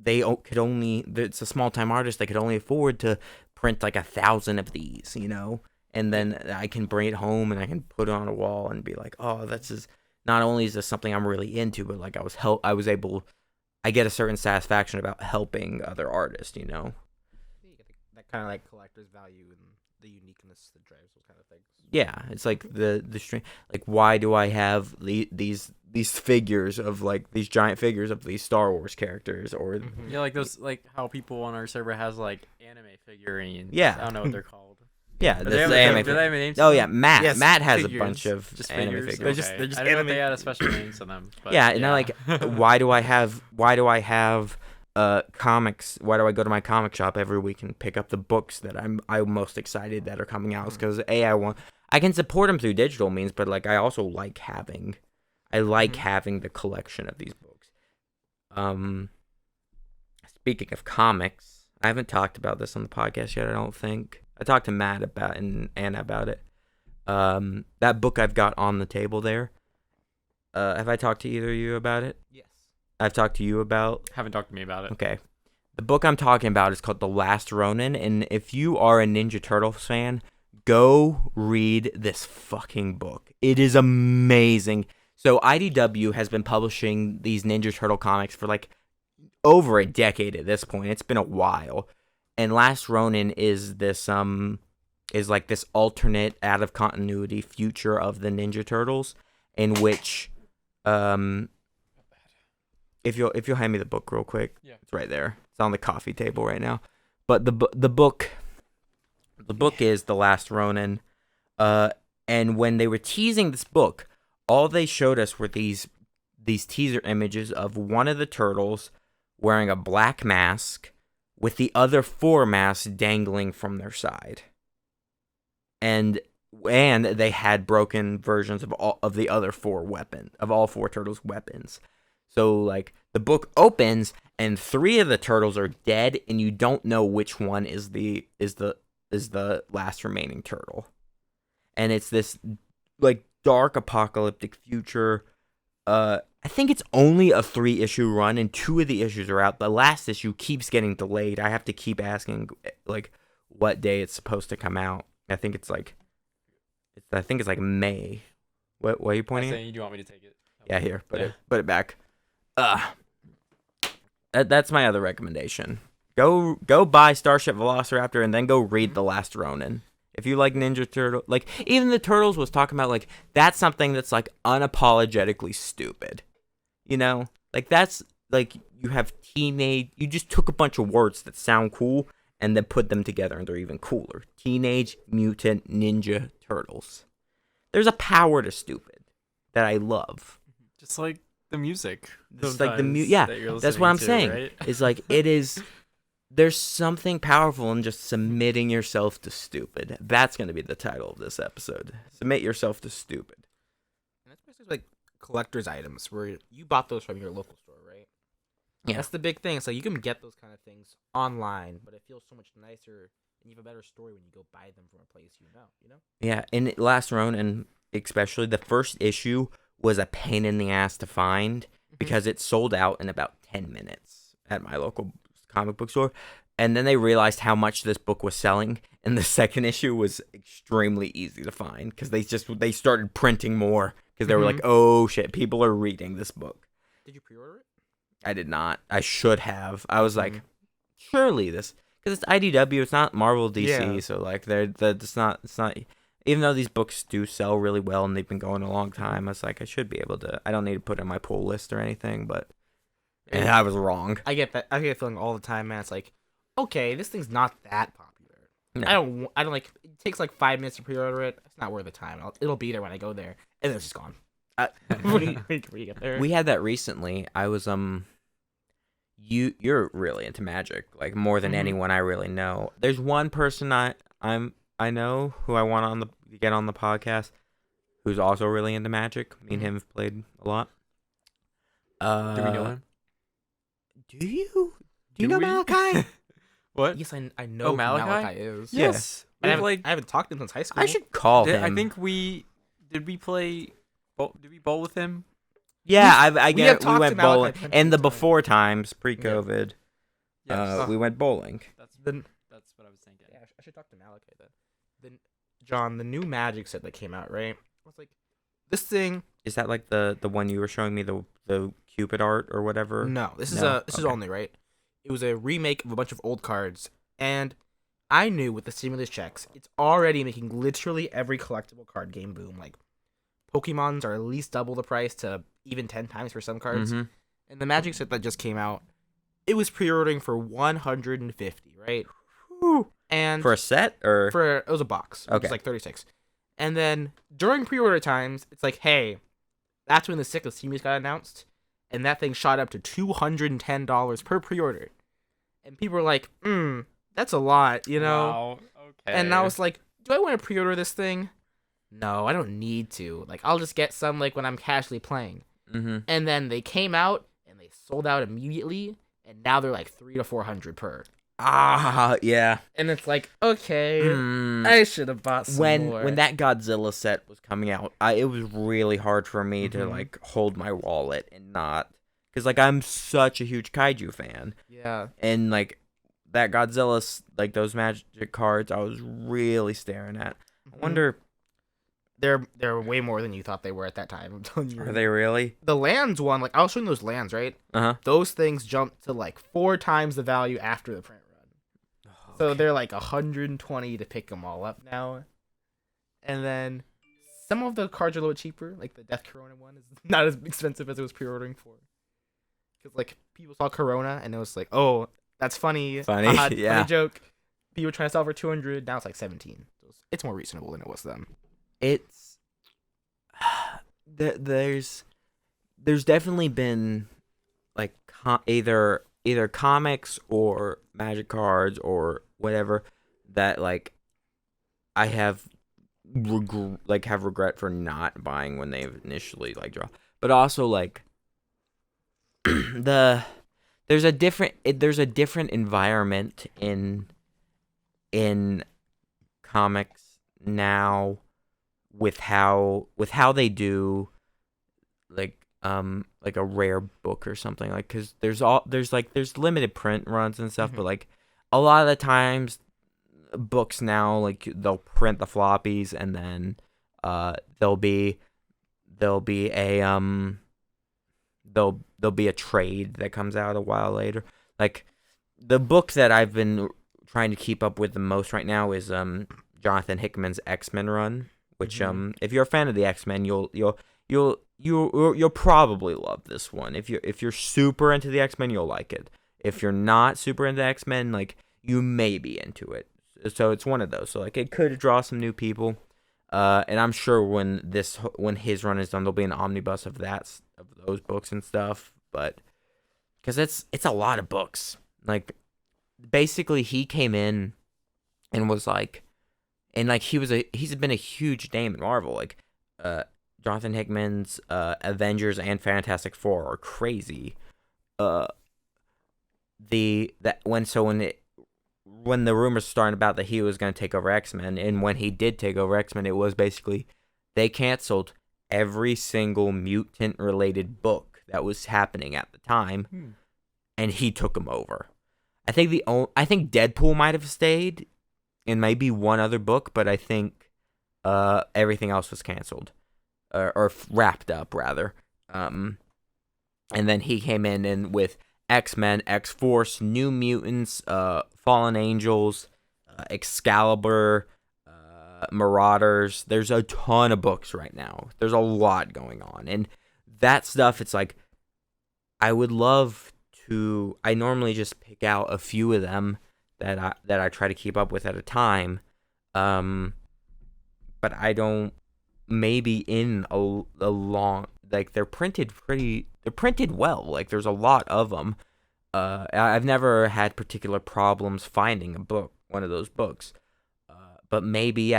it's a small time artist, they could only afford to print like 1,000 of these, you know, and then I can bring it home and I can put it on a wall and be like, oh, not only is this something I'm really into, but like I get a certain satisfaction about helping other artists, you know. You get that kind of like collector's value and the uniqueness that drives those kind of things. Yeah, it's like the string. Like, why do I have these figures of like these giant figures of these Star Wars characters, or Yeah, like those, like how people on our server has like anime figurines. Yeah. I don't know what they're called. yeah, Do that's they have, the anime. do they have a name to Oh them? yeah, Matt. Yes, Matt has figures. a bunch of Just anime figures. figures. They're Okay. just I didn't know anime if they had a special name to them. But Yeah, and then like, why do I have comics? Why do I go to my comic shop every week and pick up the books that I'm most excited that are coming out? Because I can support them through digital means, but like I also like having the collection of these books. Speaking of comics, I haven't talked about this on the podcast yet, I don't think. I talked to Matt about and Anna about it. That book I've got on the table there. Have I talked to either of you about it? Yes. I've talked to you about. haven't talked to me about it. Okay. The book I'm talking about is called The Last Ronin, and if you are a Ninja Turtles fan, go read this fucking book. It is amazing. So IDW has been publishing these Ninja Turtle comics for like over a decade at this point. It's been a while. And Last Ronin is this this alternate out of continuity future of the Ninja Turtles, in which if you'll hand me the book real quick. Yeah. It's right there. It's on the coffee table right now. But the book is The Last Ronin. And when they were teasing this book, all they showed us were these teaser images of one of the turtles wearing a black mask with the other 4 masks dangling from their side. And they had broken versions of all of the other 4 weapons, of all 4 turtles' weapons. So like the book opens and 3 of the turtles are dead, and you don't know which one is the last remaining turtle. And it's this like dark apocalyptic future. I think it's only a 3-issue run, and 2 of the issues are out. The last issue keeps getting delayed. I have to keep asking like what day it's supposed to come out. I think it's like May. What are you pointing at? Do you want me to take it? Yeah, here. Put it back. That's my other recommendation. Go buy Starship Velociraptor and then go read The Last Ronin. If you like Ninja Turtle, like even the Turtles was talking about like that's something that's like unapologetically stupid. You know? Like that's like you just took a bunch of words that sound cool and then put them together and they're even cooler. Teenage Mutant Ninja Turtles. There's a power to stupid that I love. Just like the music. Just like that's what I'm saying. Right? It's like it is. There's something powerful in just submitting yourself to stupid. That's going to be the title of this episode. Submit yourself to stupid. And that's basically like collector's items where you bought those from your local store, right? Yeah. That's the big thing. So you can get those kind of things online, but it feels so much nicer and you have a better story when you go buy them from a place you know? Yeah, in Last Ronin, especially, the first issue was a pain in the ass to find because it sold out in about 10 minutes at my local comic book store. And then they realized how much this book was selling, and the second issue was extremely easy to find because they started printing more because they were like, oh shit, people are reading this book. Did you pre-order it? I did not. I should have. I was like, surely this, because it's IDW, it's not Marvel DC, so like it's not. Even though these books do sell really well and they've been going a long time, I was like, I should be able to. I don't need to put it in my pull list or anything, but and I was wrong. I get that. I get a feeling all the time, man. It's like, okay, this thing's not that popular. No. I don't like. It takes like 5 minutes to pre-order it. It's not worth the time. It'll be there when I go there, and then it's just gone. When you get there. We had that recently. I was You're really into magic, like more than anyone I really know. There's one person I know who I want to get on the podcast, who's also really into magic. Me and him have played a lot. Do we know him? Do you know Malachi? What? Yes, I know who Malachi is. Yes. I haven't talked to him since high school. I should call him. I think did we play? Did we bowl with him? Yeah, we went bowling in the before times, pre-COVID. Yes. We went bowling. That's what I was thinking. Yeah, I should talk to Malachi then. John, the new Magic set that came out, right? I was like, this thing. Is that like the one you were showing me, the Cupid art or whatever? No, this is all new, right? It was a remake of a bunch of old cards, and I knew with the stimulus checks, it's already making literally every collectible card game boom. Like, Pokemons are at least double the price to even 10 times for some cards. And the Magic set that just came out, it was pre-ordering for $150, right? And for a set or it was a box. Okay, it was like 36. And then during pre-order times, it's like, hey, that's when the Sick of Stimulus got announced, and that thing shot up to $210 per pre-order. And people were like, that's a lot, you know? Wow. Okay. And I was like, do I want to pre-order this thing? No, I don't need to. Like, I'll just get some like when I'm casually playing. And then they came out and they sold out immediately, and now they're like $300 to $400 per. Yeah. And it's like, okay, I should have bought some more. When that Godzilla set was coming out, it was really hard for me to like hold my wallet and not, because like I'm such a huge kaiju fan. Yeah. And like that Godzilla, like those Magic cards, I was really staring at. I wonder. They're way more than you thought they were at that time. I'm telling you. Are they really? The lands one, like I was showing those lands, right? Those things jumped to like 4 times the value after the print run. Okay. So they're like 120 to pick them all up now. And then some of the cards are a little cheaper. Like the Death Corona one is not as expensive as it was pre-ordering for. Because like people saw Corona and it was like, oh, that's funny. Funny, yeah. Funny joke. People trying to sell for 200. Now it's like 17. So it's more reasonable than it was then. It's there's definitely been like either comics or Magic cards or whatever that like I have regret for not buying when they initially like draw, but also like there's a different environment in comics now with how they do like a rare book or something, like because there's limited print runs and stuff, but like a lot of the times books now, like they'll print the floppies and then there'll be a trade that comes out a while later. Like the book that I've been trying to keep up with the most right now is Jonathan Hickman's X-Men run, which if you're a fan of the X-Men, you'll probably love this one. If you're super into the X-Men, you'll like it. If you're not super into X-Men, like, you may be into it. So it's one of those. So like, it could draw some new people. And I'm sure when his run is done, there'll be an omnibus of those books and stuff. But because it's a lot of books. Like, basically, he came in and was like, and like he's been a huge name in Marvel. Like, Jonathan Hickman's Avengers and Fantastic Four are crazy. When the rumors started about that he was going to take over X-Men, and when he did take over X-Men, it was basically they canceled every single mutant-related book that was happening at the time, and he took them over. I think Deadpool might have stayed, and maybe one other book, but I think everything else was canceled or wrapped up rather. And then he came in and with X-Men, X-Force, New Mutants, Fallen Angels, Excalibur, Marauders. There's a ton of books right now. There's a lot going on. And that stuff, it's like, I would love to... I normally just pick out a few of them that I try to keep up with at a time. But I don't... Maybe in a long... Like, they're printed well. Like, there's a lot of them. I've never had particular problems finding one of those books. But maybe,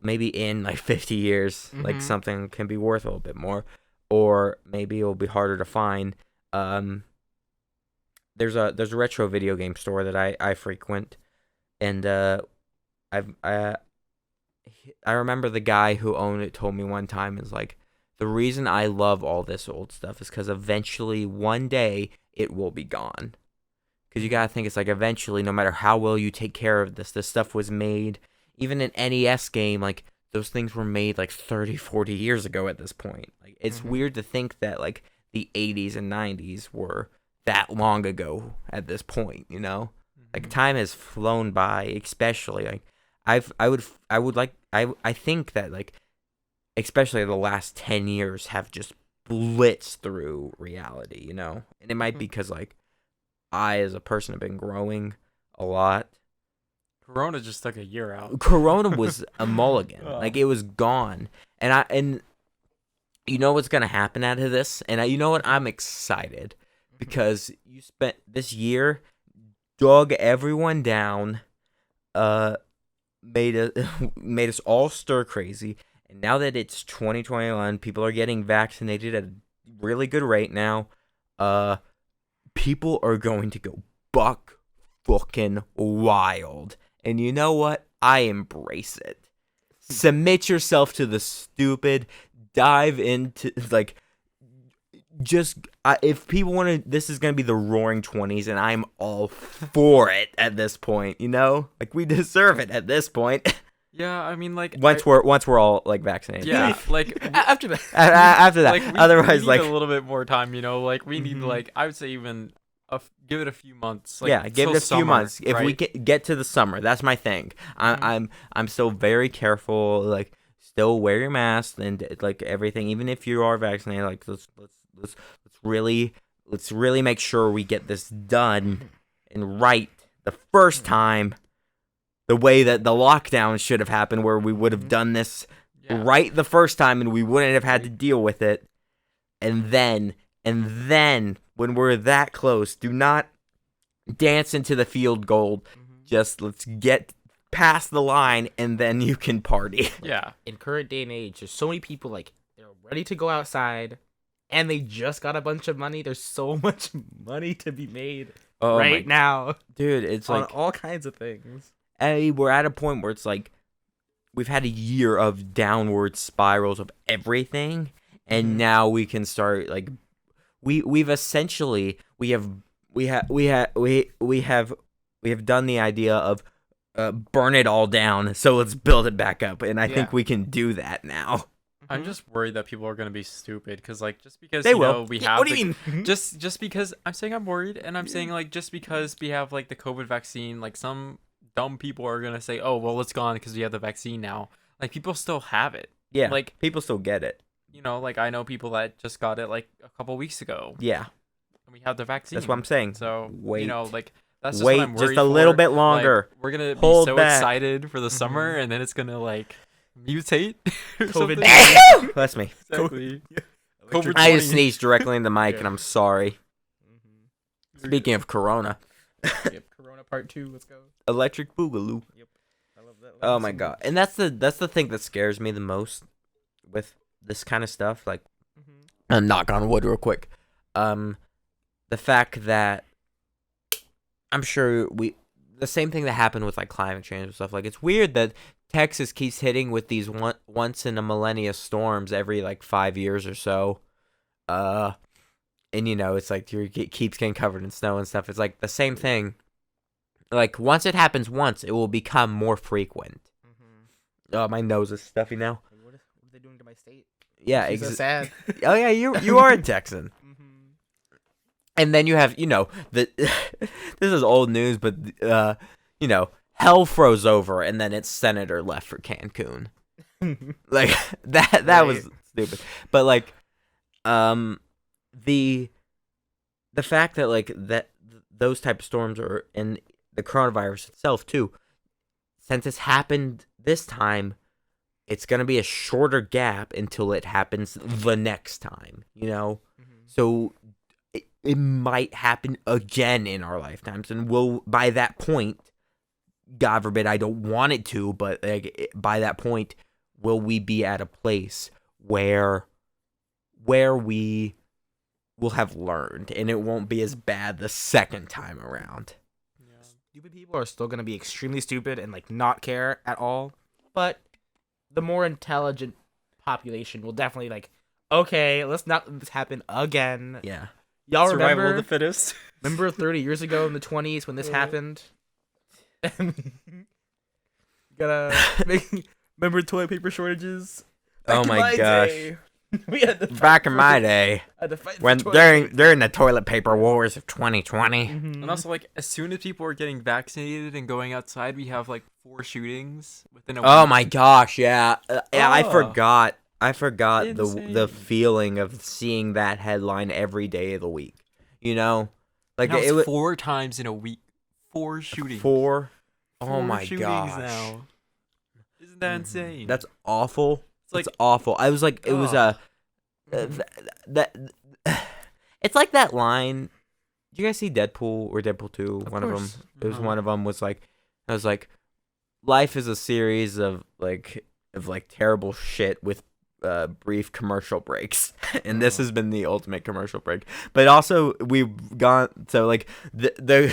maybe in like 50 years, like, something can be worth a little bit more, or maybe it'll be harder to find. There's a retro video game store that I frequent, and I remember the guy who owned it told me one time, is like, the reason I love all this old stuff is because eventually, one day, it will be gone. Because you gotta think, it's like, eventually, no matter how well you take care of this stuff was made. Even an NES game, like, those things were made like 30, 40 years ago at this point. Like, it's weird to think that, like, the 80s and 90s were that long ago at this point, you know? Like, time has flown by, especially, like, I think that, like, especially the last 10 years have just blitzed through reality, you know? And it might be because, like, I, as a person, have been growing a lot. Corona just took a year out. Corona was a mulligan. Like, it was gone. And you know what's going to happen out of this? And you know what? I'm excited. Because you spent this year, dug everyone down, made us all stir crazy. And now that it's 2021, people are getting vaccinated at a really good rate now. People are going to go buck fucking wild. And you know what? I embrace it. Submit yourself to the stupid. Dive into, like, if people want to, this is going to be the roaring 20s, and I'm all for it at this point, you know? Like, we deserve it at this point. Yeah, I mean, like, once we're all, like, vaccinated. Yeah, like, after that. After that. Like, Otherwise, we like, need a little bit more time, you know? Like, we need, like, I would say even give it a few months. Like, yeah, give it a few months. If right? we get to the summer, that's my thing. I'm still very careful. Like, still wear your mask and, like, everything. Even if you are vaccinated, like, let's really make sure we get this done and right the first time. The way that the lockdown should have happened, where we would have done this right the first time and we wouldn't have had to deal with it. And then, when we're that close, do not dance into the field goal. Just let's get past the line, and then you can party. Yeah. In current day and age, there's so many people, like, they're ready to go outside, and they just got a bunch of money. There's so much money to be made now. Dude, it's on like all kinds of things. We're at a point where it's like we've had a year of downward spirals of everything, and now we can start, like, we've essentially we have done the idea of burn it all down, so let's build it back up, and I think we can do that now. I'm just worried that people are gonna be stupid, because, like, just because they you will. know we have. What do you mean? Just because I'm saying I'm worried, and I'm saying, like, just because we have, like, the COVID vaccine, like, some dumb people are gonna say, "Oh, well, it's gone because we have the vaccine now." Like people still have it. Yeah, Like people still get it. you know, like I know people that just got it like a couple weeks ago. Yeah, And we have the vaccine. that's what I'm saying. So Wait. you know, like that's just Wait what I'm worried just a little for. bit longer. Like, we're gonna be Hold so back. excited for the summer, and then it's gonna like mutate. or COVID. something. That's me. Exactly. I just sneezed directly in the mic, and I'm sorry. Speaking of Corona, Yep, Corona Part 2. Let's go. electric boogaloo. I love that. Oh my god, and that's the thing that scares me the most with this kind of stuff. Like, knock on wood, real quick. The fact that I'm sure the same thing that happened with like climate change and stuff. Like, it's weird that Texas keeps hitting with these once in a millennia storms every like 5 years or so. And you know, it's like it keeps getting covered in snow and stuff. It's like the same thing. Like, once it happens once, it will become more frequent. Oh, my nose is stuffy now. What are they doing to my state? Yeah, She's so sad. Oh yeah, you are a Texan. And then you have, you know, this is old news, but you know, hell froze over, and then its senator left for Cancun. Like that was stupid. But like, the fact that like those type of storms are in the coronavirus itself too, since it's happened this time, it's gonna be a shorter gap until it happens the next time. You know, so it might happen again in our lifetimes, and we'll by that point, God forbid, I don't want it to, but like by that point, will we be at a place where we will have learned, and it won't be as bad the second time around? Stupid people are still gonna be extremely stupid and like not care at all, but the more intelligent population will definitely like, okay, let's not let this happen again. Yeah. Y'all Survival remember? of the fittest. Remember 30 years ago in the 20s when this happened? Remember toilet paper shortages? Oh my gosh. We had to Back in my day, when during the toilet paper wars of 2020. And also, like, as soon as people are getting vaccinated and going outside, we have like 4 shootings within a week. Oh my gosh, yeah. Yeah, I Oh. forgot the Insane. feeling of seeing that headline every day of the week. You know? Like Now it it's was 4 times in a week. 4 shootings. 4. Oh 4 my shootings gosh. now. Isn't that insane? That's awful. It's like, It's awful. I was like, it was that it's like that line. Did you guys see Deadpool or Deadpool 2? Of One of them. course. It was Uh-huh. one of them was like, I was like, life is a series of terrible shit with brief commercial breaks, and this has been the ultimate commercial break. But also we've gone so like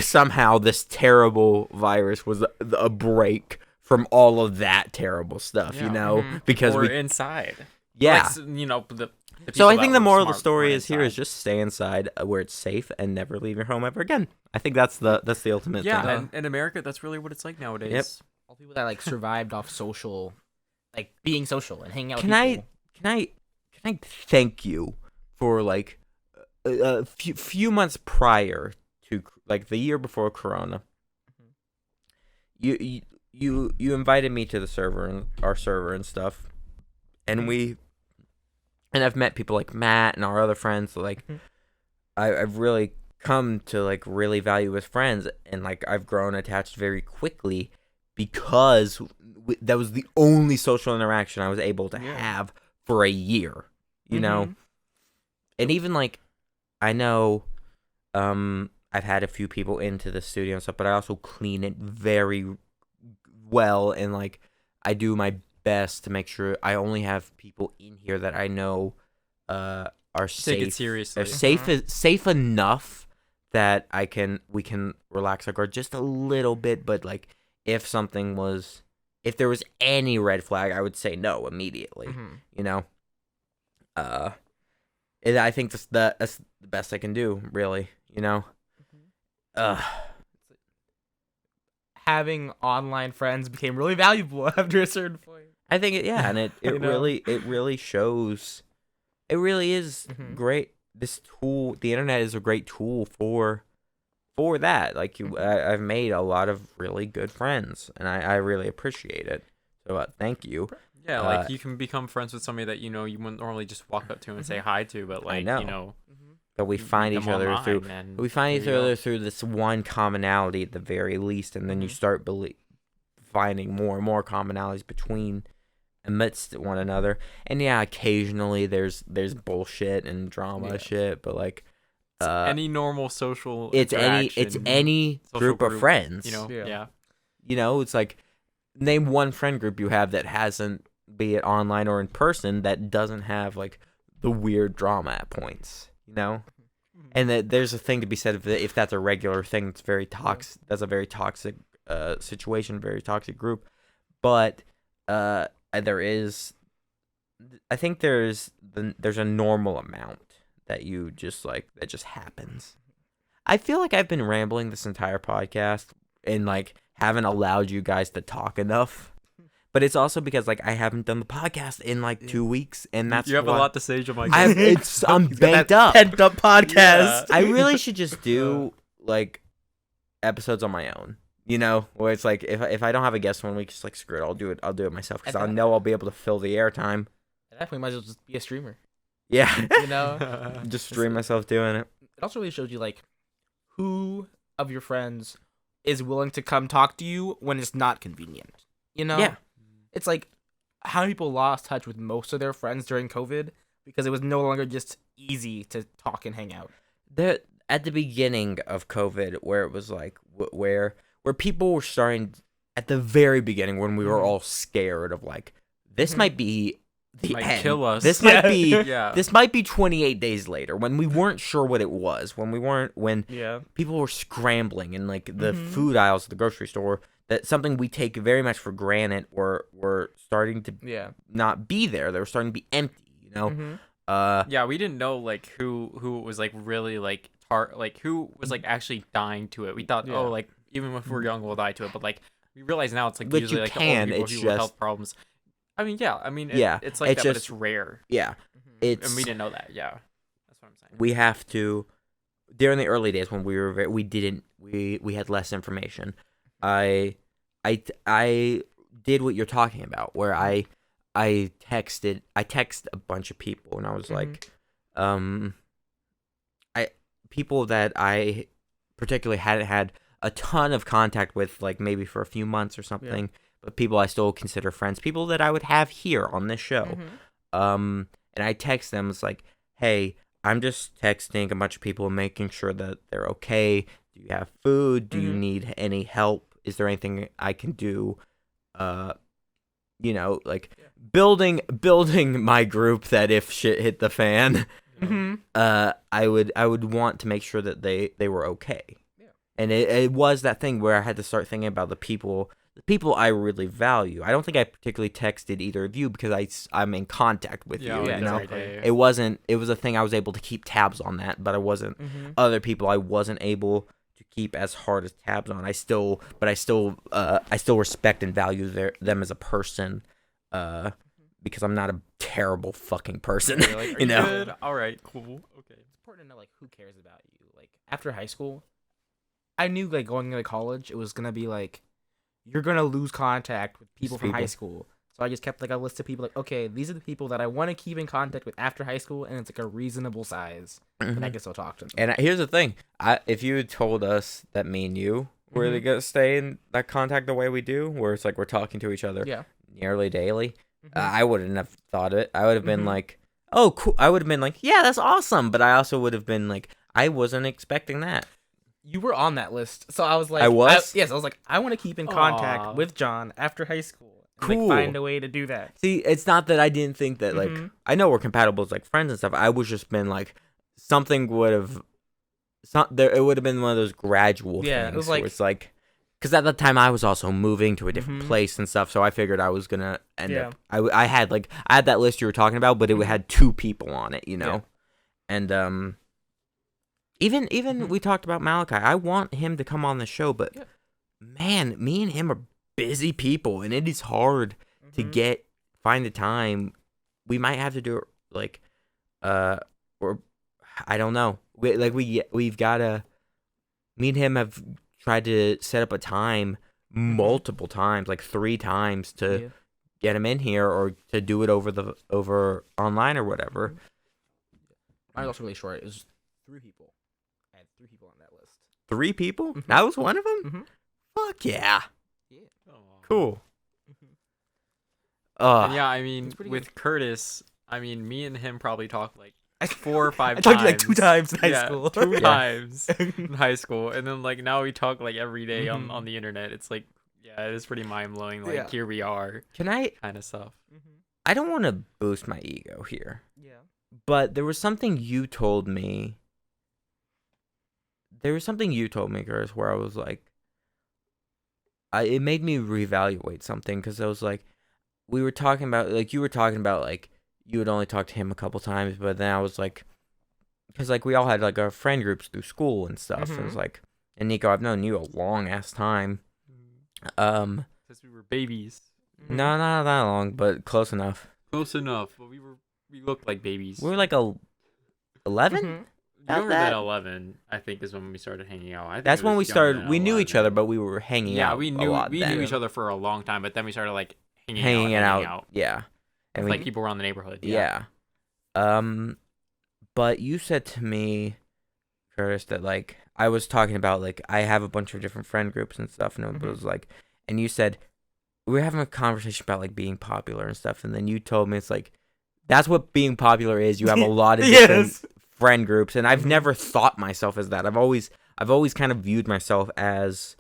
somehow this terrible virus was a break from all of that terrible stuff, you Yeah. know, because or we inside. yeah. Like, you know, the So I people think that the were moral of the smart story were is here is inside. just stay inside where it's safe and never leave your home ever again. I think that's the ultimate Yeah, thing. and in America, that's really what it's like nowadays. All people that like survived off social, like being social and hanging out Can with I people. can I thank you for like a few months prior to like the year before Corona. You invited me to the server and our server and stuff, and I've met people like Matt and our other friends. Like I've really come to like really value as friends, and like I've grown attached very quickly because that was the only social interaction I was able to have for a year, you know. And even like I know I've had a few people into the studio and stuff, but I also clean it very well, and like I do my best to make sure I only have people in here that I know are safe. Take it seriously. They're safe enough that we can relax our guard just a little bit, but like if there was any red flag, I would say no immediately. You know, and I think that's the best I can do, really. You know, Having online friends became really valuable after a certain point. I think and it You know? really shows. It really is great. This tool, the internet, is a great tool for for that. Like I've made a lot of really good friends, and I really appreciate it. So thank you. Yeah, like you can become friends with somebody that you wouldn't normally just walk up to and say hi to, but like But we find each other through this one commonality at the very least, and then you start finding more and more commonalities amidst one another. And yeah, occasionally there's bullshit and drama shit, but like any normal social it's any group of friends. It's like, name one friend group you have that hasn't, be it online or in person, that doesn't have like the weird drama at points, and that there's a thing to be said if that's a regular thing. That's very toxic. That's a very toxic situation, very toxic group. But I think there's a normal amount that you just like that just happens. I feel like I've been rambling this entire podcast and like haven't allowed you guys to talk enough. But it's also because like I haven't done the podcast in like 2 weeks, and that's you have a lot to say, Jamaica. I'm banked up. Pent up podcast. Yeah. I really should just do like episodes on my own. Where it's like if I don't have a guest one week, just like screw it, I'll do it myself, because I know I'll be able to fill the airtime. At that point, might as well just be a streamer. Yeah, just stream myself doing it. It also really shows you like who of your friends is willing to come talk to you when it's not convenient. Yeah. It's like how many people lost touch with most of their friends during COVID because it was no longer just easy to talk and hang out. At the beginning of COVID, where it was like where people were starting at the very beginning, when we were all scared of like, this might be the might end. Kill us. This might be this might be 28 days later, when we weren't sure what it was, when people were scrambling in like the food aisles at the grocery store. That something we take very much for granted were starting to not be there. They were starting to be empty, we didn't know like who was like really like who was like actually dying to it. We thought like even if we're young we'll die to it, but like we realize now it's like usually like the older people who have health problems. It's like that, but it's rare. Yeah, and we didn't know that. Yeah, that's what I'm saying. We have to, during the early days when we had less information. I did what you're talking about, where I texted a bunch of people, and I was like, people that I particularly hadn't had a ton of contact with, like maybe for a few months or something, but people I still consider friends, people that I would have here on this show. And I text them, it's like, hey, I'm just texting a bunch of people and making sure that they're okay. Do you have food? Do you need any help? Is there anything I can do? Building my group, that if shit hit the fan, I would want to make sure that they were okay. Yeah. And it was that thing where I had to start thinking about the people I really value. I don't think I particularly texted either of you because I'm in contact with you. It was a thing I was able to keep tabs on that, but I wasn't. Other people I wasn't able to keep as hard as tabs on. I still respect and value them as a person, because I'm not a terrible fucking person. Like, you know. Good? All right, cool, okay. It's important to know like who cares about you. Like after high school, I knew like going into college, it was gonna be like you're gonna lose contact with people from high school. So I just kept like a list of people like, okay, these are the people that I want to keep in contact with after high school, and it's like a reasonable size, and I can still talk to them. And here's the thing: if you had told us that me and you were gonna stay in that contact the way we do, where it's like we're talking to each other nearly daily, I wouldn't have thought it. I would have been like, oh, cool. I would have been like, yeah, that's awesome. But I also would have been like, I wasn't expecting that. You were on that list, so I was like, I was. Yes, I was like, I want to keep in contact with John after high school. Cool. Like, find a way to do that. See, it's not that I didn't think that, like, I know we're compatible as, like, friends and stuff. I was just been, like, something would have, it would have been one of those gradual things. It was like, where it's like, because at the time I was also moving to a different place and stuff, so I figured I was going to end up, I had that list you were talking about, but it had 2 people on it, you know? And, even we talked about Malachi. I want him to come on the show, but, man, me and him are busy people, and it is hard to find the time. We might have to do it like or I don't know. We've got to me and him have tried to set up a time multiple times, like 3 times to get him in here or to do it over online or whatever. Mine was also really short. It was 3 people. I had 3 people on that list. 3 people? That was one of them? Mm-hmm. Fuck yeah. Yeah. Cool. And yeah, I mean, pretty with good. Curtis, I mean, me and him probably talked like 4 or 5 I times. talked to you like 2 times in high Yeah, school. 2 Yeah. times in high school, and then like now we talk like every day on the internet. It's like, yeah, it is pretty mind blowing. Like here we are, Can I kind of stuff. I don't want to boost my ego here, Yeah. but there was something you told me. Curtis, where I was like, it made me reevaluate something because I was like, you were talking about like you would only talk to him a couple times, but then I was like, because like we all had like our friend groups through school and stuff. And it was like, and Niko, I've known you a long ass time. Since we were babies. No, not that long, but close enough. Close enough, but we looked like babies. We were like 11. Younger that. than 11, I think, is when we started hanging out. I think That's it when was we younger started. than We knew each 11. other, but we were hanging out. we a knew lot then. each other for a long time, but then we started like hanging hanging out. out. Yeah, And like people around the neighborhood. Yeah. But you said to me, Curtis, that like I was talking about like I have a bunch of different friend groups and stuff, and it was like, and you said we were having a conversation about like being popular and stuff, and then you told me it's like that's what being popular is. You have a lot of different friend groups, and I've never thought myself as that. I've always kind of viewed myself as,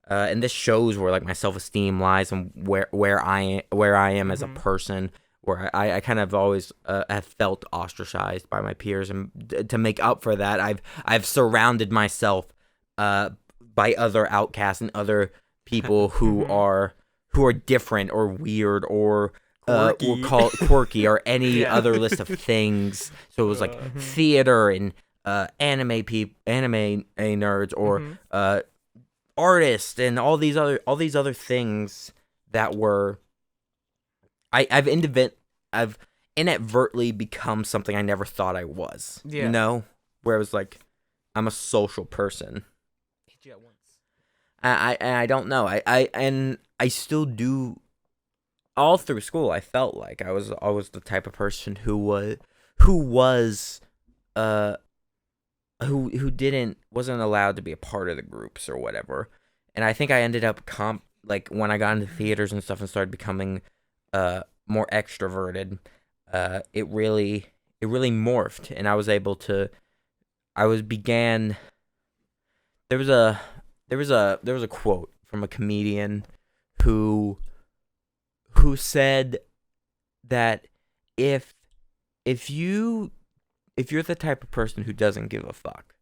and this shows where like my self-esteem lies and where I am as a person. Where I kind of always have felt ostracized by my peers, and to make up for that, I've surrounded myself by other outcasts and other people who are different or weird or we'll call it quirky or any other list of things. So it was like theater and anime nerds or artists and all these other things that were I've inadvertently become something I never thought I was. Yeah. You know, where I was like, I'm a social person. Hit you at once. I don't know. I still do. All through school, I felt like I was always the type of person who wasn't allowed to be a part of the groups or whatever. And I think I ended up like when I got into theaters and stuff and started becoming more extroverted, it really morphed, and I was able to. There was a quote from a comedian who said that if you're the type of person who doesn't give a fuck,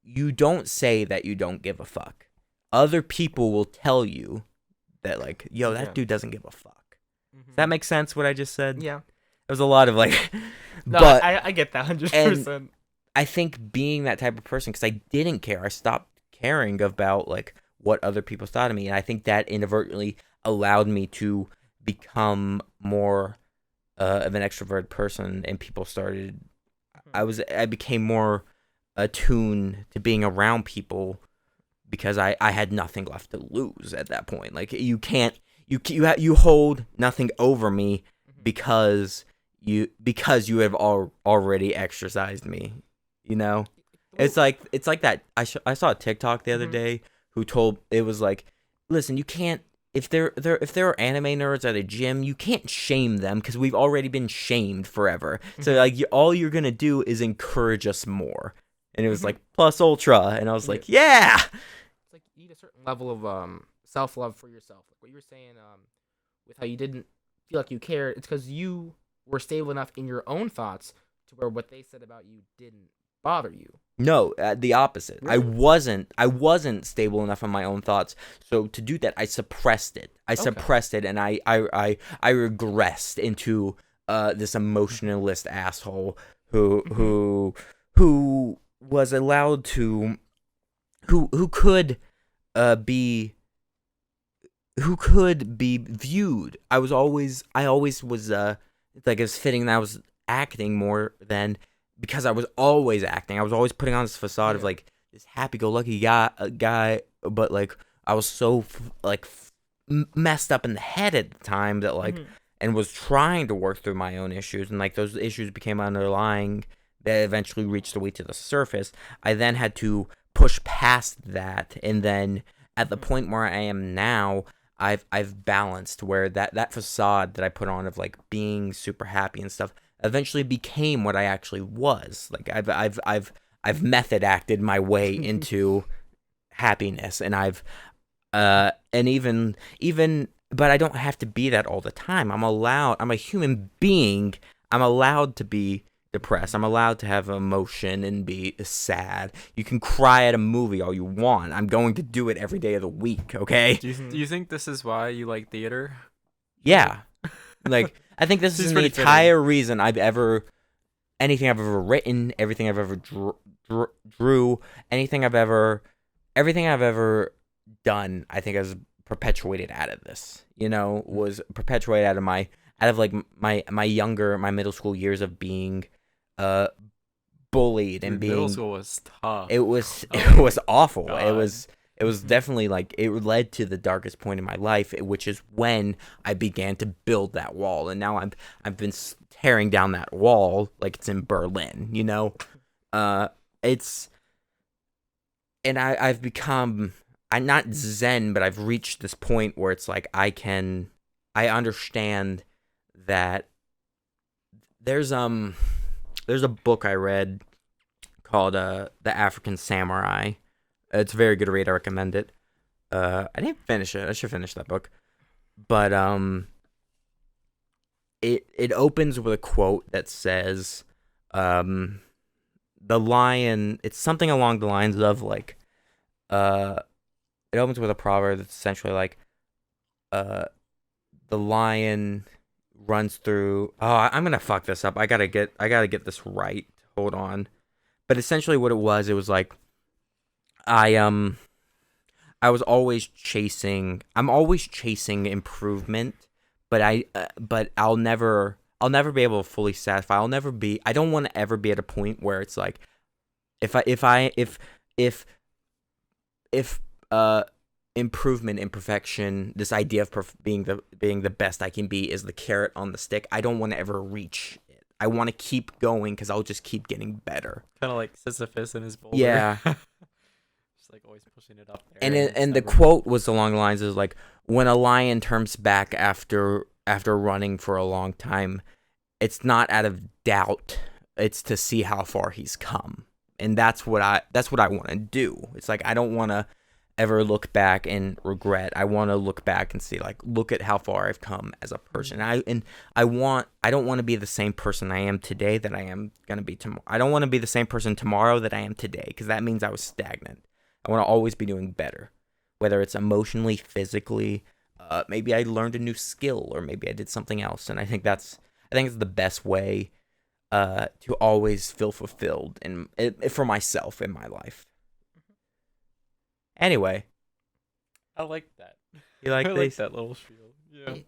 you don't say that you don't give a fuck. Other people will tell you that like, yo, that dude doesn't give a fuck. Does that make sense, what I just said? Yeah. There's a lot of like... No, but I get that 100%. I think being that type of person, because I didn't care, I stopped caring about like what other people thought of me, and I think that inadvertently allowed me to become more of an extroverted person, and people started... I became more attuned to being around people because I had nothing left to lose at that point. Like, you can't... You hold nothing over me because you have already exercised me, you know. It's like that. I saw a TikTok the other day who told it was like, listen, you can't if there are anime nerds at a gym, you can't shame them because we've already been shamed forever. So like all you're gonna do is encourage us more. And it was like plus ultra, and I was like, yeah. It's like you need a certain level of self-love for yourself. Like what you were saying, with how you didn't feel like you cared, it's because you were stable enough in your own thoughts to where what they said about you didn't bother you. No, the opposite. Really? I wasn't stable enough in my own thoughts. So to do that, I suppressed it. Suppressed it, and I regressed into this emotionalist asshole who was allowed to who could be viewed. I always was like, it's fitting that I was acting more than, because I was always acting. I was always putting on this facade of like, this happy-go-lucky guy, but like I was so messed up in the head at the time that like, and was trying to work through my own issues, and like those issues became underlying that eventually reached the way to the surface. I then had to push past that, and then at the point where I am now, I've balanced where that facade that I put on of like being super happy and stuff eventually became what I actually was. Like I've method acted my way into happiness, and and even but I don't have to be that all the time. I'm a human being. I'm allowed to be depressed. I'm allowed to have emotion and be sad. You can cry at a movie all you want. I'm going to do it every day of the week, okay? Do you think this is why you like theater? Yeah. Like, I think this is the entire reason anything I've ever written, everything I've ever drew, everything I've ever done, I think is perpetuated out of this. Was perpetuated out of my middle school years of being bullied and being middle school was tough. It was awful. God. It was definitely like it led to the darkest point in my life, which is when I began to build that wall, and now I've been tearing down that wall like it's in Berlin. I've become, I'm not zen, but I've reached this point where it's like I understand that there's a book I read called The African Samurai. It's a very good read. I recommend it. I didn't finish it. I should finish that book. But it opens with a quote that says, the lion, it's something along the lines of like, it opens with a proverb that's essentially like, the lion runs through. Oh, I'm gonna fuck this up. I gotta get this right. Hold on. But essentially, what it was like, I'm always chasing improvement, but I'll never be able to fully satisfy. I don't want to ever be at a point where it's like, if improvement, imperfection, this idea of being the best I can be is the carrot on the stick. I don't want to ever reach it. I want to keep going because I'll just keep getting better. Kind of like Sisyphus and his boulder. Yeah. Just like always pushing it up there. And the quote was along the lines of like, when a lion turns back after running for a long time, it's not out of doubt. It's to see how far he's come. And that's what I want to do. It's like, I don't want to ever look back and regret. I want to look back and see, like, look at how far I've come as a person. I don't want to be the same person I am today that I am going to be tomorrow. I don't want to be the same person tomorrow that I am today, because that means I was stagnant. I want to always be doing better, whether it's emotionally, physically, maybe I learned a new skill, or maybe I did something else. And I think it's the best way to always feel fulfilled and for myself in my life. Anyway, I like that. You like I this? like that little spiel. Yeah.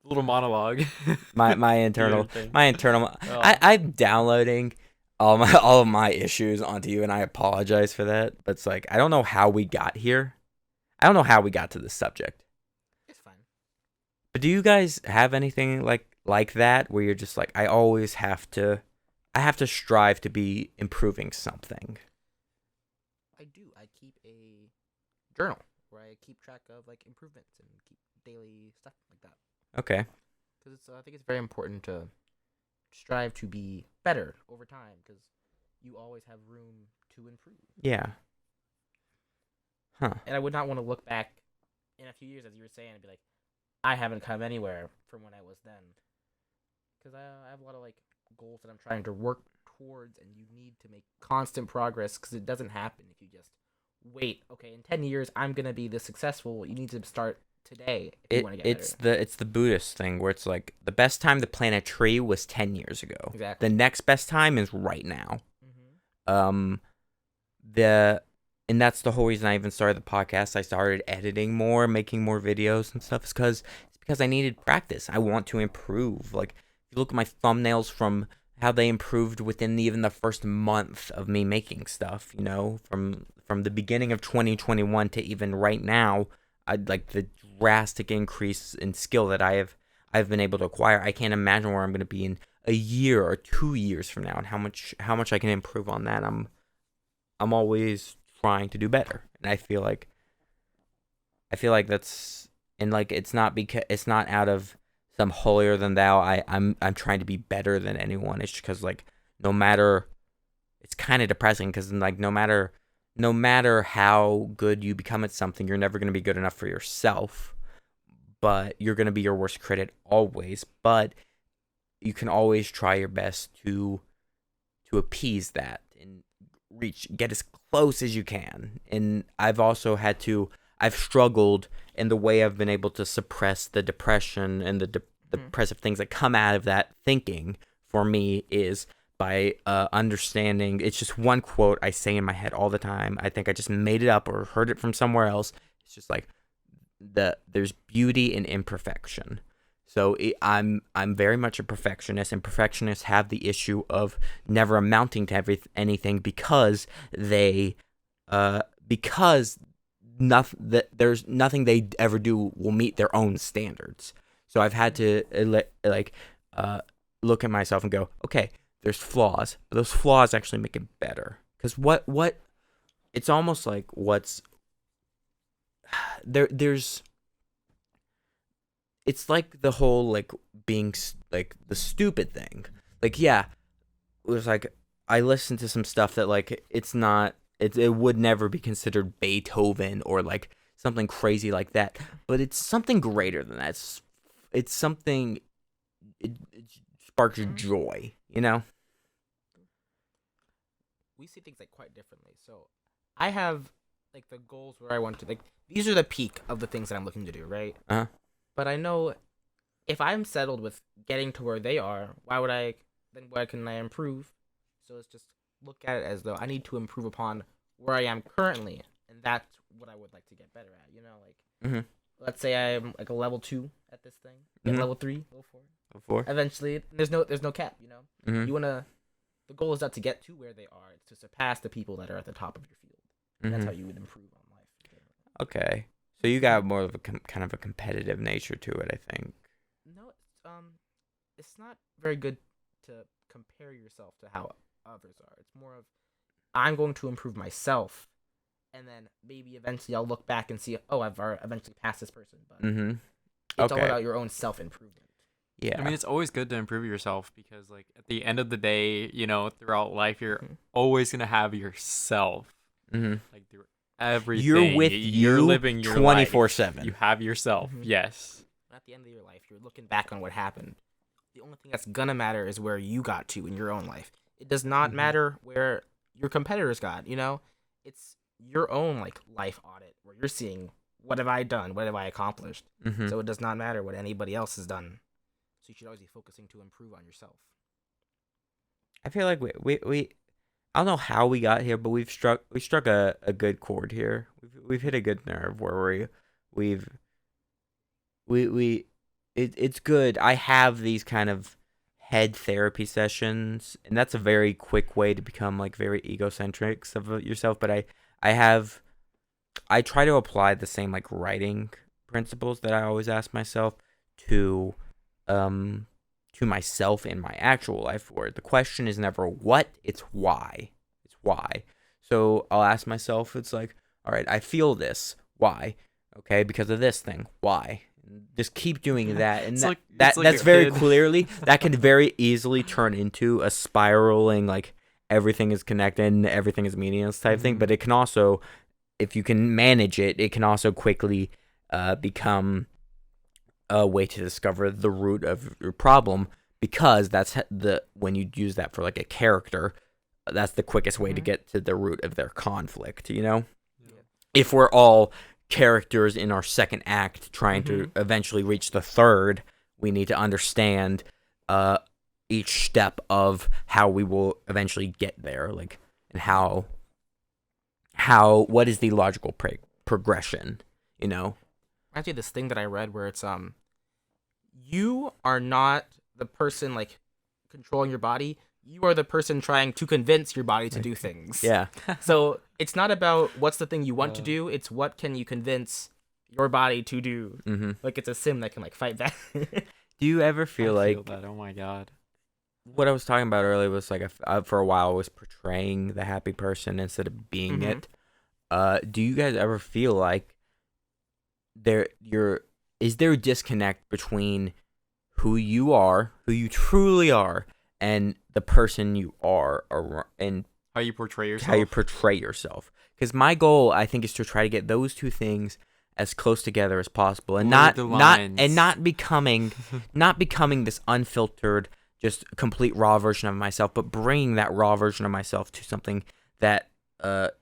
Little monologue. my internal. I'm downloading all of my issues onto you, and I apologize for that. But it's like, I don't know how we got here. I don't know how we got to this subject. It's fine. But do you guys have anything like that where you're just like, I have to strive to be improving something? I do. I keep a journal where I keep track of like improvements and keep daily stuff like that. Okay. Because I think it's very important to strive to be better over time, because you always have room to improve. Yeah. Huh. And I would not want to look back in a few years, as you were saying, and be like, I haven't come anywhere from when I was then. Because I have a lot of like goals that I'm trying to work towards, and you need to make constant progress, because it doesn't happen if you just wait. Okay, in 10 years I'm gonna be this successful. You need to start today if you want to get better. It's the Buddhist thing where it's like, the best time to plant a tree was 10 years ago. Exactly. The next best time is right now. Mm-hmm. And that's the whole reason I even started the podcast. I started editing more, making more videos and stuff. It's because I needed practice. I want to improve. Like, if you look at my thumbnails from they improved within even the first month of me making stuff, from the beginning of 2021 to even right now. I'd like the drastic increase in skill that I've been able to acquire. I can't imagine where I'm going to be in a year or 2 years from now, and how much I can improve on that. I'm always trying to do better, and I feel like that's, and like it's not out of some holier than thou. I'm trying to be better than anyone. It's because like no matter, it's kind of depressing because like no matter how good you become at something, you're never going to be good enough for yourself. But you're going to be your worst critic always. But you can always try your best to appease that and get as close as you can. And I've struggled in the way I've been able to suppress the depression and the depressive things that come out of that thinking for me is by understanding. It's just one quote I say in my head all the time. I think I just made it up or heard it from somewhere else. It's just like, there's beauty in imperfection. So I'm very much a perfectionist, and perfectionists have the issue of never amounting to anything because there's nothing they ever do will meet their own standards. So I've had to look at myself and go, okay, there's flaws, but those flaws actually make it better. Because what it's almost like there's it's like the whole like being like the stupid thing. Like, yeah, it was like I listened to some stuff that like it would never be considered Beethoven or like something crazy like that, but it's something greater than that. It's something, it sparks joy, We see things like quite differently. So I have like the goals where I want to, like, these are the peak of the things that I'm looking to do, right? Uh-huh. But I know if I'm settled with getting to where they are, why can I improve? So let's just look at it as though I need to improve upon where I am currently, and that's what I would like to get better at. Let's say I'm like a level 2 at this thing, level 3, level 4. Level 4. Eventually, there's no cap. Mm-hmm. The goal is not to get to where they are; it's to surpass the people that are at the top of your field. Mm-hmm. That's how you would improve on life. Okay, so you got more of a kind of a competitive nature to it, I think. No, it's not very good to compare yourself to how others are. It's more of, I'm going to improve myself, and then maybe eventually I'll look back and see, oh, I've eventually passed this person. But it's all about your own self-improvement. Yeah. I mean, it's always good to improve yourself because, like, at the end of the day, throughout life, you're always going to have yourself. Like, through everything. You're living your 24/7. You have yourself, yes. At the end of your life, you're looking back on what happened. The only thing that's going to matter is where you got to in your own life. It does not matter where your competitors got, It's your own, like, life audit where you're seeing, what have I done? What have I accomplished? So it does not matter what anybody else has done. So you should always be focusing to improve on yourself. I feel like we I don't know how we got here, but we struck a good chord here. We've hit a good nerve where it's good. I have these kind of head therapy sessions, and that's a very quick way to become like very egocentric of yourself, but I try to apply the same like writing principles that I always ask myself to myself in my actual life, where the question is never what, it's why. It's why. So I'll ask myself, it's like, all right, I feel this. Why? Okay, because of this thing. Why? Just keep doing that, and that's very clearly that can very easily turn into a spiraling, like everything is connected and everything is meaningless type thing. But it can also, if you can manage it, it can also quickly become a way to discover the root of your problem, because that's when you use that for like a character, that's the quickest way to get to the root of their conflict. If we're all characters in our second act trying to eventually reach the third, we need to understand each step of how we will eventually get there, like, and how what is the logical progression. Actually, this thing that I read where it's you are not the person, like, controlling your body. You are the person trying to convince your body to do things. Yeah. So it's not about what's the thing you want to do. It's what can you convince your body to do. Mm-hmm. Like it's a sim that can like fight back. Do you ever feel like that? Oh my god. what I was talking about earlier was like for a while I was portraying the happy person instead of being it. Do you guys ever feel like is there a disconnect between who you truly are, and the person you are, and how you portray yourself? Because my goal, I think, is to try to get those two things as close together as possible, and not becoming this unfiltered, just complete raw version of myself, but bringing that raw version of myself to something that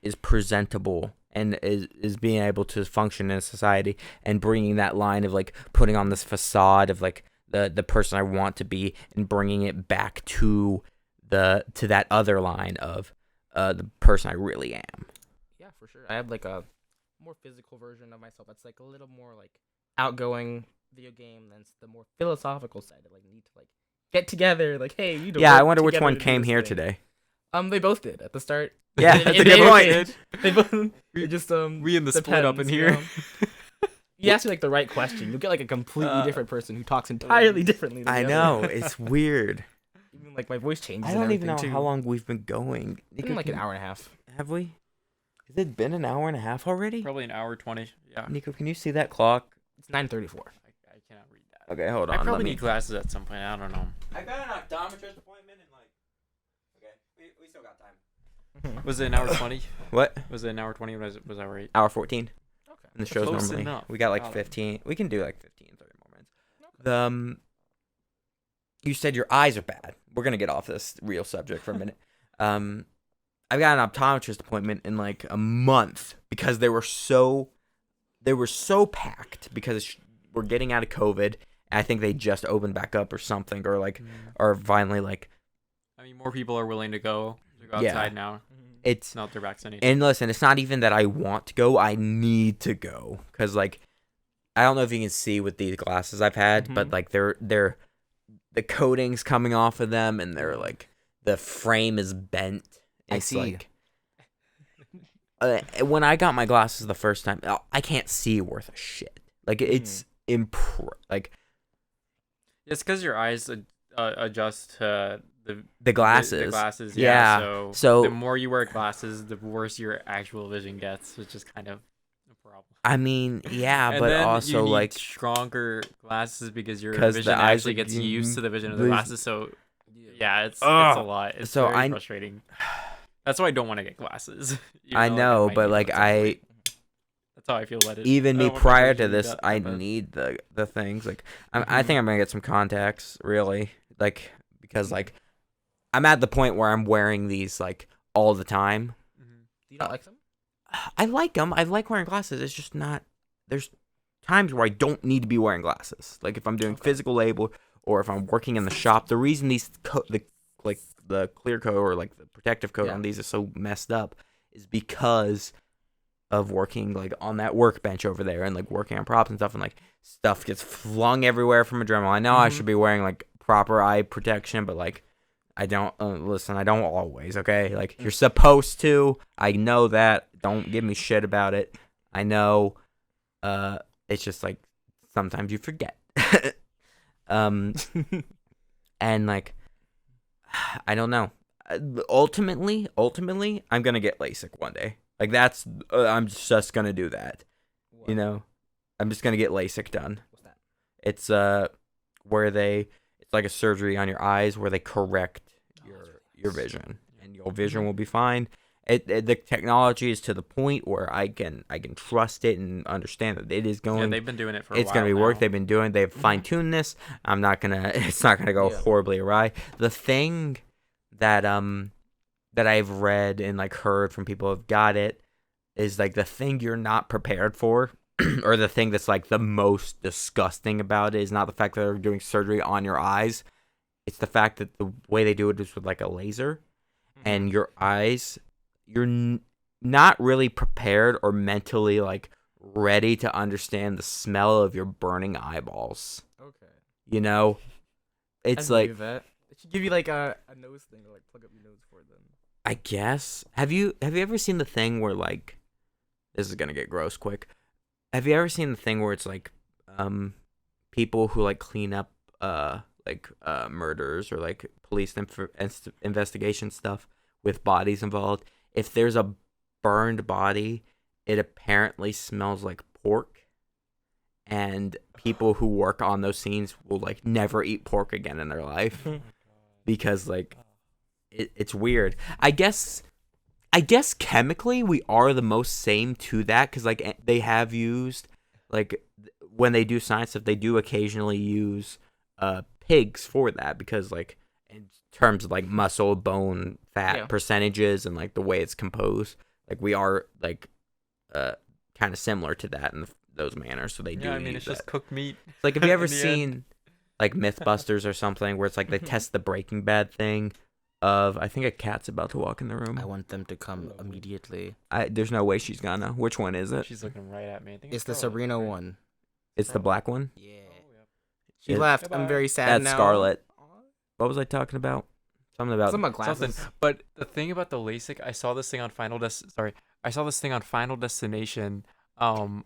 is presentable and is being able to function in society, and bringing that line of like putting on this facade of like the person I want to be, and bringing it back to that other line of the person I really am. Yeah, for sure. I have like a more physical version of myself that's like a little more like outgoing video game than the more philosophical side of like need to like get together, like, hey, you don't. Yeah, I wonder which one came here today. They both did at the start. Yeah, that's a good point. They both just we in the split up in here. You ask me like the right question, you'll get like a completely different person who talks entirely differently than I the know, other. it's weird. Even like my voice changes. I don't even know too. how long we've been going. It's been like an hour and a half. Have we? Has it been an hour and a half already? Probably an hour 20. Yeah. Nico, can you see that clock? It's 9:34. I cannot read that. Okay, hold on. I probably need glasses at some point. I don't know. I got an optometrist appointment in like. Okay, we still got time. Was it an hour 20? What? Was it an hour 20? Was I right? Hour 14. Okay. And the show's Close normally enough. we got like Got it. 15. We can do like 15, 30 more minutes. You said your eyes are bad. We're gonna get off this real subject for a minute. I've got an optometrist appointment in like a month because they were so packed because we're getting out of COVID. And I think they just opened back up or something, or like, or finally like. I mean, more people are willing to go outside now. It's not they're vaccinated. And listen, it's not even that I want to go. I need to go because like, I don't know if you can see with these glasses I've had, but like they're the coating's coming off of them, and they're like the frame is bent. I see. Like, when I got my glasses the first time, I can't see worth a shit. Like it's like. It's because your eyes adjust to the glasses. The glasses, yeah. So the more you wear glasses, the worse your actual vision gets, which is kind of a problem. I mean, yeah, and but then also you need like stronger glasses because your 'cause vision the eyes actually are- gets used to the vision of the glasses. So yeah, it's a lot. It's So very frustrating. That's why I don't want to get glasses. I know, but like that's how I feel about it. even I me don't want prior vision to to be this, that I bad. need the things. Like I think I'm gonna get some contacts, really, like because like I'm at the point where I'm wearing these like all the time. Do you not like them? I like them. I like wearing glasses. It's just not. There's times where I don't need to be wearing glasses. Like if I'm doing physical labor or if I'm working in the shop. The reason these the clear coat or like the protective coat on these is so messed up is because of working like on that workbench over there and like working on props and stuff, and like stuff gets flung everywhere from a Dremel. I know I should be wearing like proper eye protection, but like I don't. Listen, I don't always. Okay, like you're supposed to. I know that. Don't give me shit about it. I know. It's just like sometimes you forget. And like I don't know. Ultimately, I'm gonna get LASIK one day. Like that's. I'm just gonna do that. What? You know, I'm just gonna get LASIK done. What's that? It's where it's like a surgery on your eyes where they correct your vision, and your vision will be fine. The technology is to the point where I can trust it and understand that it is going. Yeah, they've been doing it for a while. It's gonna be work. They've been doing. They've fine-tuned this. It's not gonna go horribly awry. The thing that I've read and like heard from people who've got it is like the thing you're not prepared for, or the thing that's like the most disgusting about it is not the fact that they're doing surgery on your eyes. It's the fact that the way they do it is with like a laser, and your eyes, you're not really prepared or mentally like ready to understand the smell of your burning eyeballs. Okay. You know, it's I like believe that. Should give you like a nose thing to like plug up your nose for them. I guess. Have you ever seen the thing where like, this is gonna get gross quick. Have you ever seen the thing where it's like, people who like clean up murders or like police investigation stuff with bodies involved? If there's a burned body, it apparently smells like pork, and people who work on those scenes will like never eat pork again in their life because like it's weird. I guess chemically we are the most same to that, because like they have used, like when they do science stuff, they do occasionally use pigs for that, because like in terms of like muscle, bone, fat percentages and like the way it's composed, like we are like kind of similar to that in those manners. So they do. Yeah, I mean, it's just cooked meat. Like, have you ever seen like Mythbusters or something where it's like they test the Breaking Bad thing of, I think a cat's about to walk in the room. I want them to come immediately. There's no way she's gonna. Which one is it? She's looking right at me. I think It's the Sabrina one. It's the black one? Yeah. She left. I'm very sad That's now. Scarlet. What was I talking about? Something about glasses. But the thing about the LASIK, I saw this thing on Final Destination. I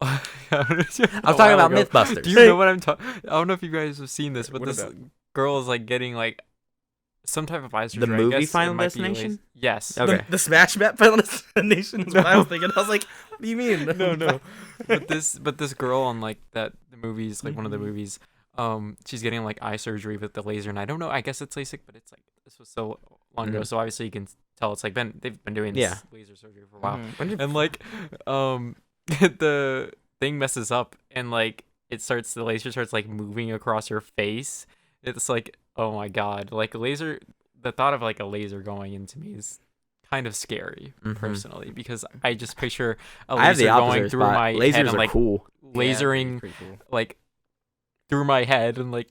was talking about Mythbusters. Do you know what I'm talking? I don't know if you guys have seen this, but this girl is like getting like some type of eye surgery. The movie Final Destination? Yes. Okay. The Smash Map Final Destination is what I was thinking. I was like, what do you mean? No. But this girl on like the movies, like one of the movies, she's getting like eye surgery with the laser, and I don't know. I guess it's LASIK, but it's like this was so long ago, so obviously you can tell it's like they've been doing this laser surgery for a while, and like the thing messes up, and like the laser starts like moving across her face. It's like, oh my god, like the thought of like a laser going into me is kind of scary personally, because I just picture a laser going through my lasers head and are like cool. lasering cool. like through my head and like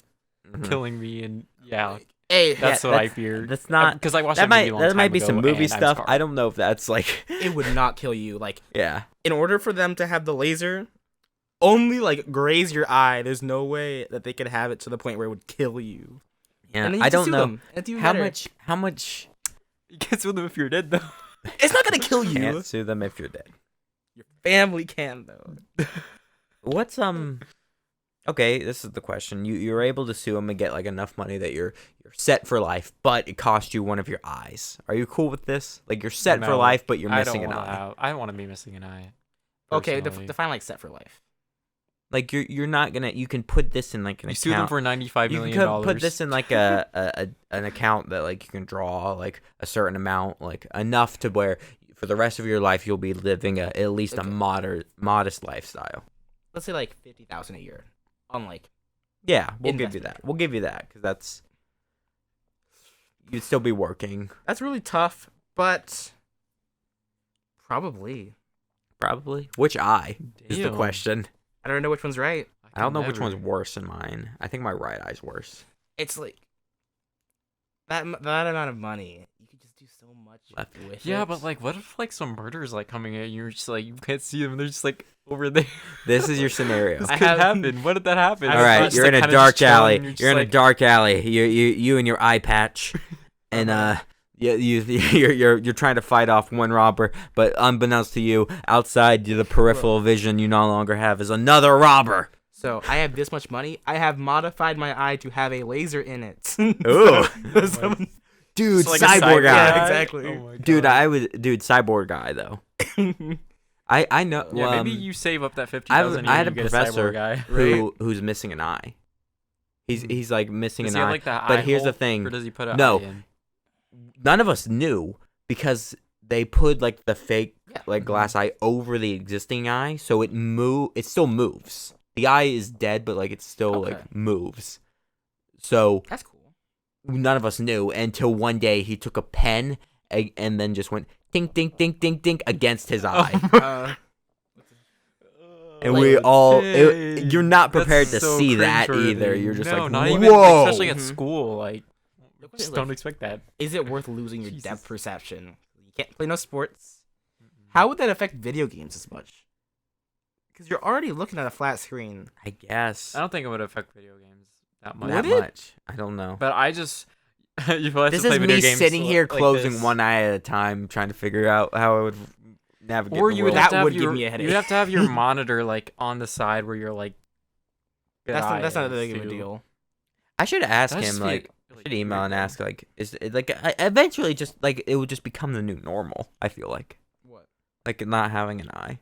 killing me, and Hey, that's what I fear. That's not, because I watched that movie a long that time might be ago, some movie and I'm stuff. scarred. I don't know if that's like it would not kill you. Like, yeah. In order for them to have the laser only like graze your eye, there's no way that they could have it to the point where it would kill you. Yeah, And then you I just don't sue know them. That's even how better. much You can't sue them if you're dead though. It's not gonna kill you. can't sue them if you're dead. Your family can though. What's okay, this is the question. You're able to sue them and get like enough money that you're set for life, but it cost you one of your eyes. Are you cool with this? Like, you're set for life, but you're missing an eye. I don't want to be missing an eye. Okay, personally. define like set for life. Like, you're not gonna. You can put this in like an You account. sue them for $95 You million. can put this in like an account that like you can draw like a certain amount, like enough to where for the rest of your life you'll be living at least a modest lifestyle. Let's say like 50,000 a year. On like. Yeah, we'll give you investment. that. We'll give you that because that's. You'd still be working. That's really tough, but probably. Probably. Which eye is the Damn. question. I don't know which one's right. I don't know which one's worse in mine. I think my right eye's worse. It's like that amount of money. You could just do so much Left. with Yeah, it. but like, what if like some murderers like coming in? You're just like you can't see them. And they're just like over there. This is your scenario. This I could have- happen. What did that happen? All right, Just, you're like, in a kinda just dark chilling, alley. and just, You're in a like- dark alley. You and your eye patch, and you're trying to fight off one robber, but unbeknownst to you, outside the peripheral vision you no longer have is another robber. So I have this much money. I have modified my eye to have a laser in it. Ooh. Someone- Dude, So, like, a cyborg guy. Yeah, exactly. Oh my Dude, God. cyborg guy though. I know. Yeah, well, maybe you save up that 50,000. I had a you get professor cyborg guy. who's missing an eye. He's like missing Does an he have, eye. like, the But eye here's the hole, thing. or does he put an No. eye in? None of us knew because they put like the fake like glass eye over the existing eye, so it still moves. The eye is dead, but like it still Okay. like moves. So That's cool. none of us knew until one day he took a pen and then just went dink dink dink dink dink against his eye. And we all you're not prepared to so see that cringeworthy. either. You're just no, like, not whoa. even, like, especially at Mhm. school. Like, just Like, don't expect that. Is it worth losing your Jesus. depth perception? You can't play no sports. How would that affect video games as much? Because you're already looking at a flat screen. I guess I don't think it would affect video games that much. that Would it? much. I don't know. But You feel like This to play is video me games sitting here like closing this. one eye at a time, trying to figure out how I would navigate. Or the you would world. have to That have would your, give me a headache. You'd have to have your monitor like on the side where you're like. That's not that big of a deal. I should ask That him just feel like. I really should email weird, and though. ask like, is it, like eventually just like it would just become the new normal. I feel like not having an eye.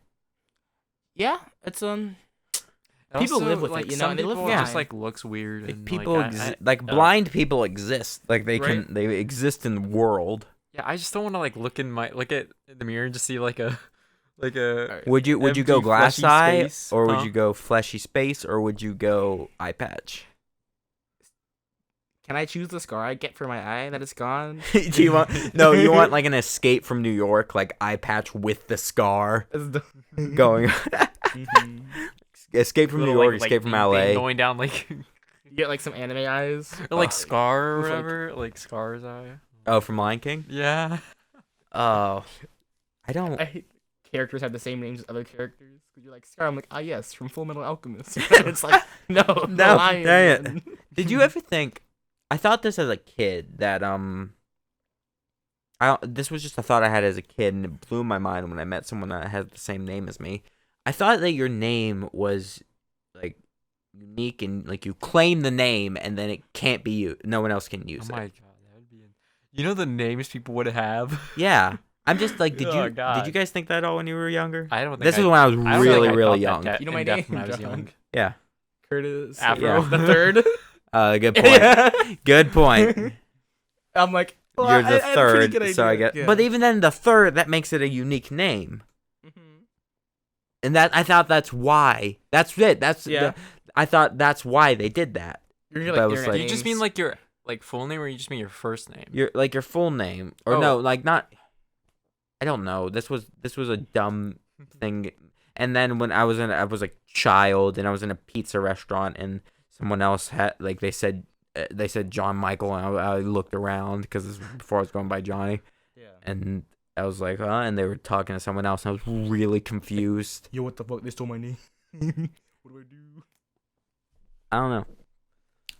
Yeah, it's And people also, live with like, it, you know, some and they live people it just fine. like looks weird. Like And, people, like, like blind people exist. Like they Right? they exist in the world. Yeah, I just don't want to like look at in the mirror and just see like a Would you empty, go glass fleshy eye, space, or would huh? you go fleshy space, or would you go eye patch? Can I choose the scar I get for my eye that is gone? Do you want no? You want like an escape from New York, like eye patch with the scar going. Escape from New Little, York, like, escape from thing LA. going down like You get like some anime eyes. or, like Oh, Scar or Looks like- whatever, like Scar's eye. Oh, from Lion King. Yeah. Oh, I don't. I hate characters have the same names as other characters. Cause you're like Scar. I'm like, ah yes, from Full Metal Alchemist. It's like no, the No, lion. dang it. man. Did you ever think? I thought this as a kid that this was just a thought I had as a kid, and it blew my mind when I met someone that had the same name as me. I thought that your name was like unique and like you claim the name, and then it can't be you. No one else can Oh use my it. god, that would be. You know the names people would have. Yeah, I'm just like, did Oh, you God. guys think that all when you were younger? I don't think This I, was when I was I don't really think I really thought young. that You know my in-depth name, when I was John? young. Yeah. Curtis. Afro. The third. Good point. Good point. I'm like, well, You're the I had a pretty third, good so I idea. get. But even then, the third that makes it a unique name. Mhm. And that I thought that's why. That's it. That's Yeah. I thought that's why they did that. You're But I like, was internet like- You just names. mean like your like full name, or you just mean your first name? Your your full name or Oh. no, like not. I don't know. This was a dumb thing. And then when I was a child and I was in a pizza restaurant and someone else had like they said John Michael, and I looked around because this was before I was going by Johnny, Yeah. and I was like, and they were talking to someone else, and I was really confused. Yo, what the fuck? They stole my name. What do I do? I don't know.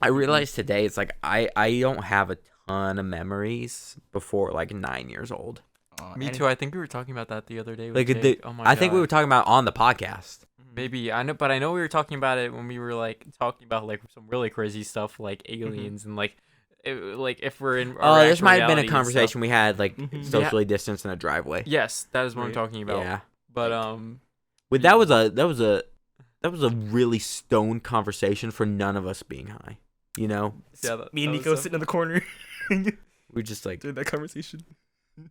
I realized today it's like I don't have a ton of memories before like 9 years old. Me too. I think we were talking about that the other day. With Like Jake. Oh my I think we God. were talking about on the podcast. Maybe I know, but I know we were talking about it when we were like talking about like some really crazy stuff like aliens and like, like if we're in. Oh, our this actual might have been a reality and stuff. conversation we had like Mhm. socially distanced in a driveway. Yes, that is what I'm Right. talking about. Yeah. But But that was a really stoned conversation for none of us being high. You know, yeah, Me and that Nico was sitting in the corner we're just like during that conversation. I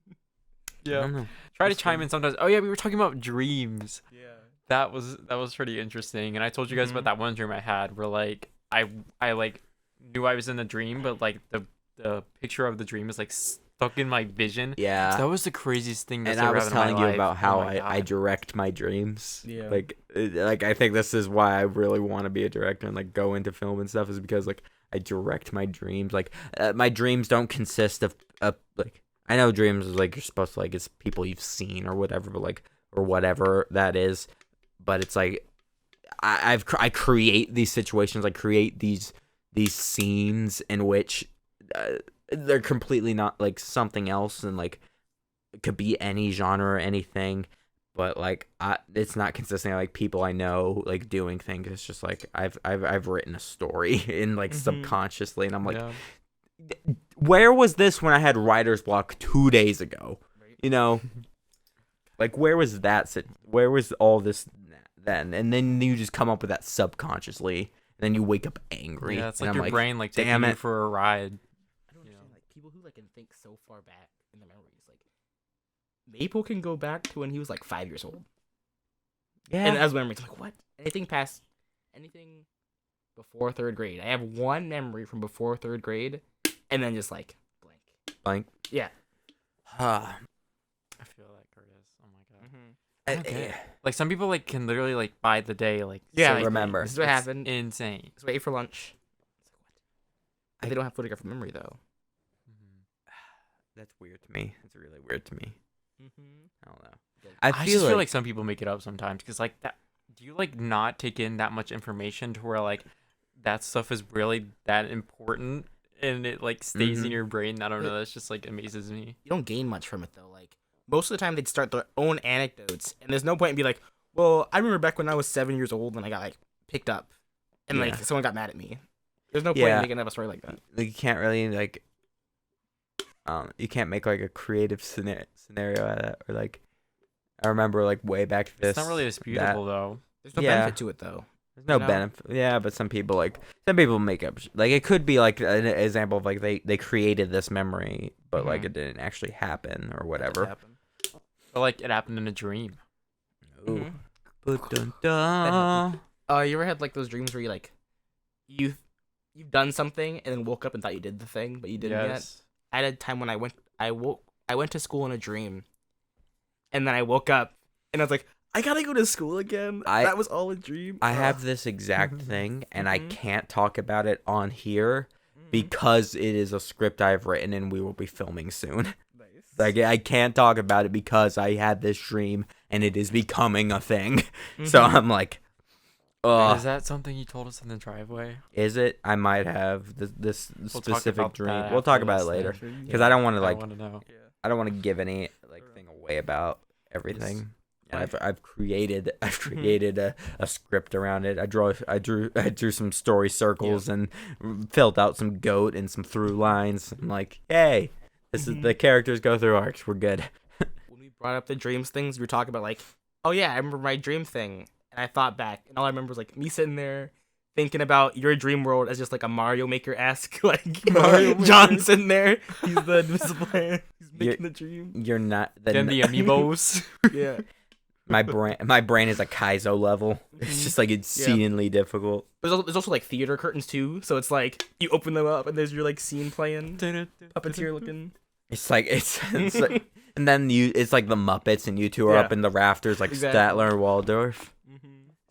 yeah. don't know. Try to That's chime funny. in sometimes. Oh yeah, we were talking about dreams. Yeah. That was pretty interesting, and I told you guys about Mhm. that one dream I had where like I like knew I was in a dream, but like the picture of the dream is like stuck in my vision. Yeah. That was the craziest thing that's And I ever was happened in telling my you life. about how Oh my I God. direct my dreams. Yeah. Like I think this is why I really want to be a director and like go into film and stuff, is because like I direct my dreams. Like my dreams don't consist of like, I know dreams is like you're supposed to like it's people you've seen or whatever, but like or whatever that is. But it's like I create these situations, I create these scenes in which they're completely not like something else, and like it could be any genre or anything, but like it's not consistent. Like people I know like doing things. It's just like I've written a story in like subconsciously, and I'm like, Yeah. where was this when I had writer's block 2 days ago? You know, like where was that? Where was all this then? And then you just come up with that subconsciously, and then you wake up angry. Yeah, it's and like I'm your brain like taking damn you it. for a ride. I don't You know. understand, like people who like can think so far back in their memories. Like Maple can go back to when he was like 5 years old, Yeah. and as memories, I'm like what? Anything before third grade? I have one memory from before third grade, and then just like blank. Blank. Yeah. I feel that, Curtis. Oh my God. Okay. Like some people like can literally like by the day like Yeah, say like, remember. This is what it's happened. Insane. Just wait for lunch. It's like, what? They don't have photographic memory though. That's weird to me. It's really weird to me. Mm-hmm. I don't know. I I just feel like some people make it up sometimes because like that. Do you like not take in that much information to where like that stuff is really that important and it like stays in your brain. I don't know. That's just like amazes me. You don't gain much from it though. Like most of the time, they'd start their own anecdotes, and there's no point in be like, "Well, I remember back when I was 7 years old and I got like picked up, and like someone got mad at me." There's no point in making up a story like that. Like you can't really like, you can't make like a creative scenario out of that, or like, I remember like way back to this. It's not really disputable though. There's no benefit to it though. There's no benefit. Yeah, but some people make up. Like it could be like an example of like they created this memory, but like it didn't actually happen or whatever. Or like it happened in a dream. Ooh. Dun. You ever had like those dreams where you like, you've done something and then woke up and thought you did the thing, but you didn't yet? I had a time when I went to school in a dream, and then I woke up and I was like, I gotta go to school again. That was all a dream. I have this exact thing, and I can't talk about it on here because it is a script I've written and we will be filming soon. Nice. Like I can't talk about it because I had this dream and it is becoming a thing. So I'm like, is that something you told us in the driveway? Is it? I might have this specific dream. We'll talk about it later because I don't want to like. I don't want to give any like thing away about everything. Yeah. I've created a script around it. I drew some story circles and filled out some goat and some through lines. I'm like, hey, this is the characters go through arcs. We're good. When we brought up the dreams things, we were talking about like, oh yeah, I remember my dream thing, and I thought back, and all I remember was like me sitting there thinking about your dream world as just like a Mario Maker-esque, like Mario John sitting there. He's the invisible hand. He's making the dream. You're not. Then the amiibos. Yeah. My brain is a Kaizo level. It's just like exceedingly difficult. There's also like theater curtains too, so it's like you open them up and there's your like scene playing, puppeteer looking. It's like like, and then it's like the Muppets and you two are up in the rafters like Statler and Waldorf,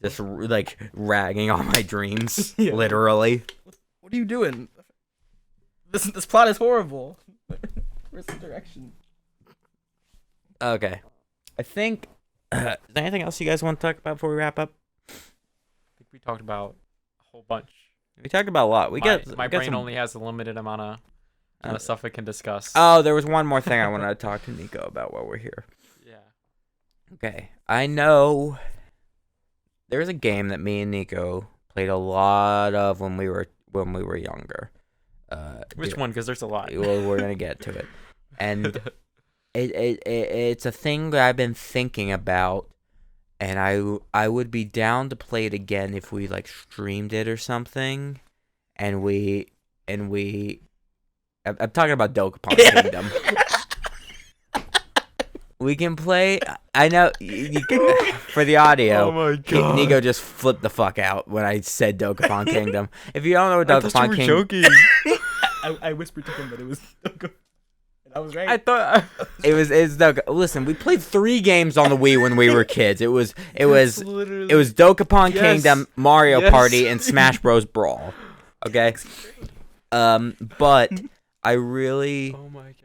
just like ragging on my dreams, literally. What are you doing? This plot is horrible. Where's the direction? Okay, I think. Is there anything else you guys want to talk about before we wrap up? I think we talked about a whole bunch. We talked about a lot. My brain only has a limited amount of stuff we can discuss. Oh, there was one more thing I wanted to talk to Niko about while we're here. Yeah. Okay. I know there's a game that me and Niko played a lot of when we were younger. Which one? Because there's a lot. Well, we're gonna get to it, and. It's a thing that I've been thinking about, and I would be down to play it again if we like streamed it or something, and we I'm talking about Dokapon Kingdom. We can play. I know for the audio. Oh my god! Niko just flipped the fuck out when I said Dokapon Kingdom. If you don't know what Dokapon Kingdom, joking. I whispered to him that it was Dokapon. I was right. I thought it was listen, we played 3 games on the Wii when we were kids. It was Dokapon Kingdom, Mario Party, and Smash Bros. Brawl. Okay? But I really oh my god.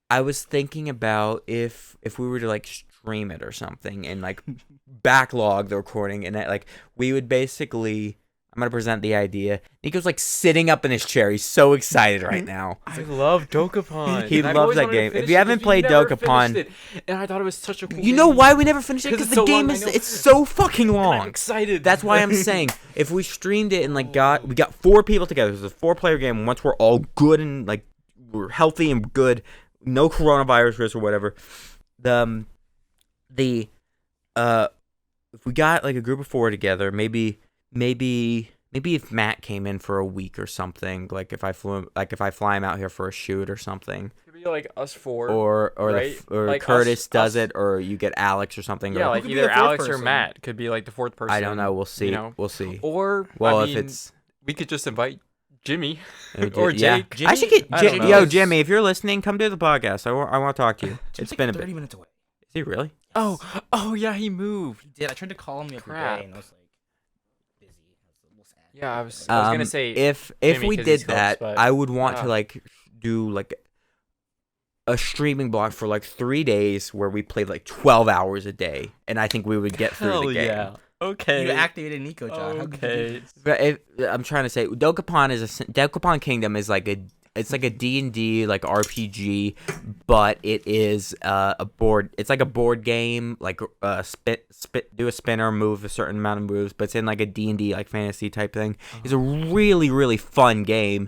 I was thinking about if we were to like stream it or something and like backlog the recording and that like we would basically I'm gonna present the idea. Niko's like sitting up in his chair. He's so excited right now. I love Dokapon. He loves that game. If you haven't played Dokapon, and I thought it was such a cool. You know why we never finished it? Because the game it's so fucking long. I'm excited. That's why I'm saying if we streamed it and like we got 4 people together. It was a 4-player game. Once we're all good and like we're healthy and good, no coronavirus risk or whatever. If we got like a group of 4 together, maybe if Matt came in for a week or something, like if I fly him out here for a shoot or something, could be like us 4, or right? Like Curtis does it, or you get Alex or something. Yeah, or, like either Alex or Matt could be like the 4th person. I don't know. We'll see. You know? We'll see. Or if it's we could just invite Jimmy or Jake. Yeah. Jimmy? I should get Jimmy. If you're listening, come to the podcast. I want to talk to you. It's been a 30 bit. minutes away. Is he really? Oh yeah, he moved. He did. I tried to call him the other day, and I was like busy. I was a little sad. Yeah, I was gonna say if Jimmy, we did that, but I would want to like do like a streaming block for like 3 days where we played like 12 hours a day, and I think we would get through the game. Yeah. Okay. You activated Niko, John. How could you do Okay. this? But I'm trying to say, Dokapon Kingdom is like it's like a D&D like RPG, but it is a board. It's like a board game, like do a spinner, move a certain amount of moves, but it's in like a D&D like fantasy type thing. It's a really really fun game.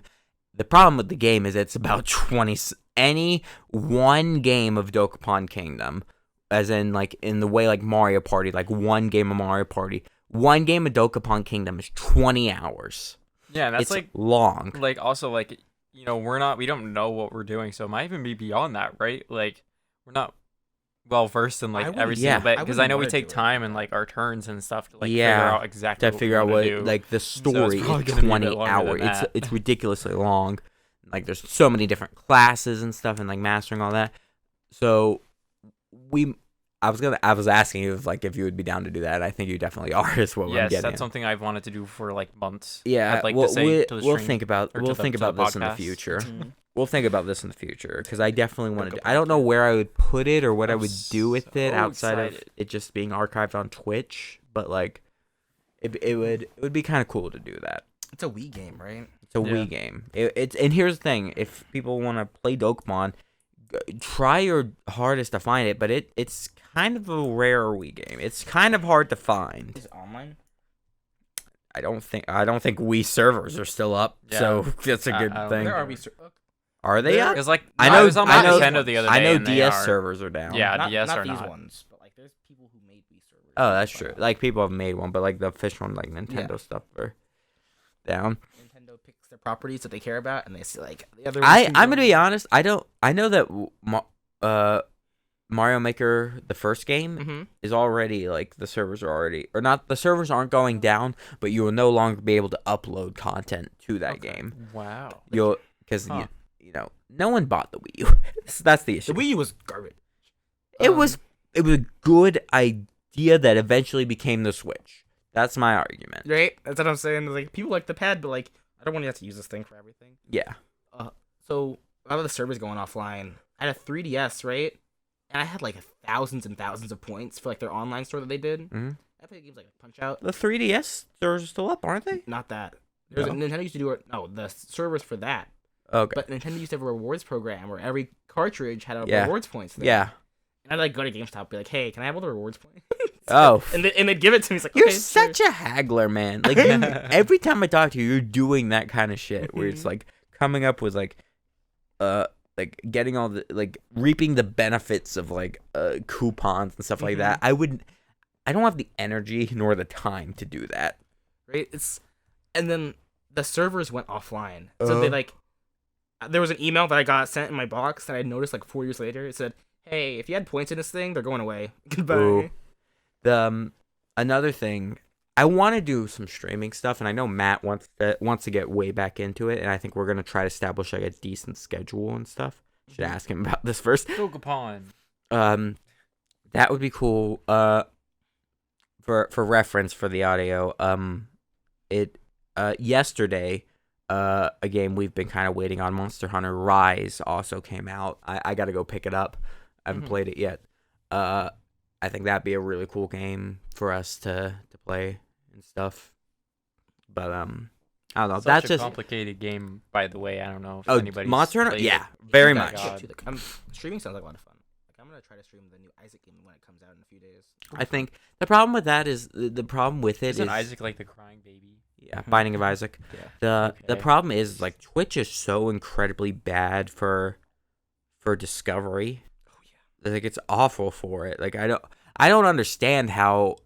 The problem with the game is it's about 20. Any one game of Dokapon Kingdom, as in like in the way like Mario Party, like one game of Mario Party, one game of Dokapon Kingdom is 20 hours. Yeah, and that's It's like long. like also like we don't know what we're doing, so it might even be beyond that, right? Like we're not well versed in like every single bit, because I know we take time and like our turns and stuff to like figure out exactly to figure out what do. like the story probably is gonna be a 20 bit longer hours. than It's that. it's ridiculously long. Like there's so many different classes and stuff and like mastering all that. So I was asking you if you would be down to do that. I think you definitely are. Is what I'm Yes, getting. that's at. something I've wanted to do for like months. Yeah, I'd like we'll, to say to the we'll stream, think about or to we'll the- think to the about this in the podcast. future. Mhm. We'll think about this in the future because I definitely want to. Book a I don't know podcast. where I would put it or what I I'm would do with it so outside of excited. it just being archived on Twitch. But like, it would be kind of cool to do that. It's a Wii game, right? It's a Yeah. Wii game. It's and here's the thing: if people want to play Dokapon, try your hardest to find it. But it's kind of a rare Wii game. It's kind of hard to find. Is it online? I don't think Wii servers are still up, so that's a I- good I don't thing. Where are know. we? Are they up? It's like I I know- was on I know- Nintendo the other day. I know and they DS are- servers are down. Yeah, not, DS not are these not. ones, but like there's people who made Wii servers. Oh, that's true. Like people have made one, but like the official one, like Nintendo stuff are down. Nintendo picks their properties that they care about, and they see like the other. I'm gonna be honest. I know that Mario Maker, the first game, Mm-hmm. is already like the servers are already or not. The servers aren't going down, but you will no longer be able to upload content to that Okay. game. Wow. You'll because Huh. you know no one bought the Wii U. That's the issue. The Wii U was garbage. It was a good idea that eventually became the Switch. That's my argument. Right. That's what I'm saying. Like people like the pad, but like I don't want to have to use this thing for everything. Yeah. So a lot of the servers going offline. I had a 3DS, right? And I had like thousands and thousands of points for like their online store that they did. Mhm. I played games like Punch Out. The 3DS servers are still up, aren't they? Not that. There's No. Nintendo used to do it. No, the servers for that. Okay. But Nintendo used to have a rewards program where every cartridge had a Yeah. rewards points. Thing. Yeah. And I'd like go to GameStop, be like, "Hey, can I have all the rewards points?" Oh. and they'd give it to me. It's like, You're okay, such sure. a haggler, man. Like every time I talk to you, you're doing that kind of shit where it's like coming up with like getting all the like reaping the benefits of like coupons and stuff like that. I don't have the energy nor the time to do that. Right. And then the servers went offline. So they like, there was an email that I got sent in my box that I noticed like 4 years later. It said, "Hey, if you had points in this thing, they're going away. Goodbye." Ooh. The another thing, I want to do some streaming stuff, and I know Matt wants to get way back into it, and I think we're gonna try to establish like a decent schedule and stuff. Should ask him about this first. Dokapon. That would be cool. For reference for the audio, yesterday, a game we've been kind of waiting on, Monster Hunter Rise, also came out. I gotta go pick it up. I haven't played it yet. I think that'd be a really cool game for us to play and stuff. But I don't know. Such That's a just complicated game, by the way. I don't know if oh anybody's Monster Hunter. played Yeah, it. very Yeah, much. I God. should too. Like, streaming sounds like a lot of fun. Like, I'm gonna try to stream the new Isaac game when it comes out in a few days. I think the problem with that is the problem with it Isn't is Isaac like the crying baby? yeah, Binding of Isaac. Yeah. The Okay. problem is like Twitch is so incredibly bad for discovery. Oh yeah. Like it's awful for it. Like I don't understand how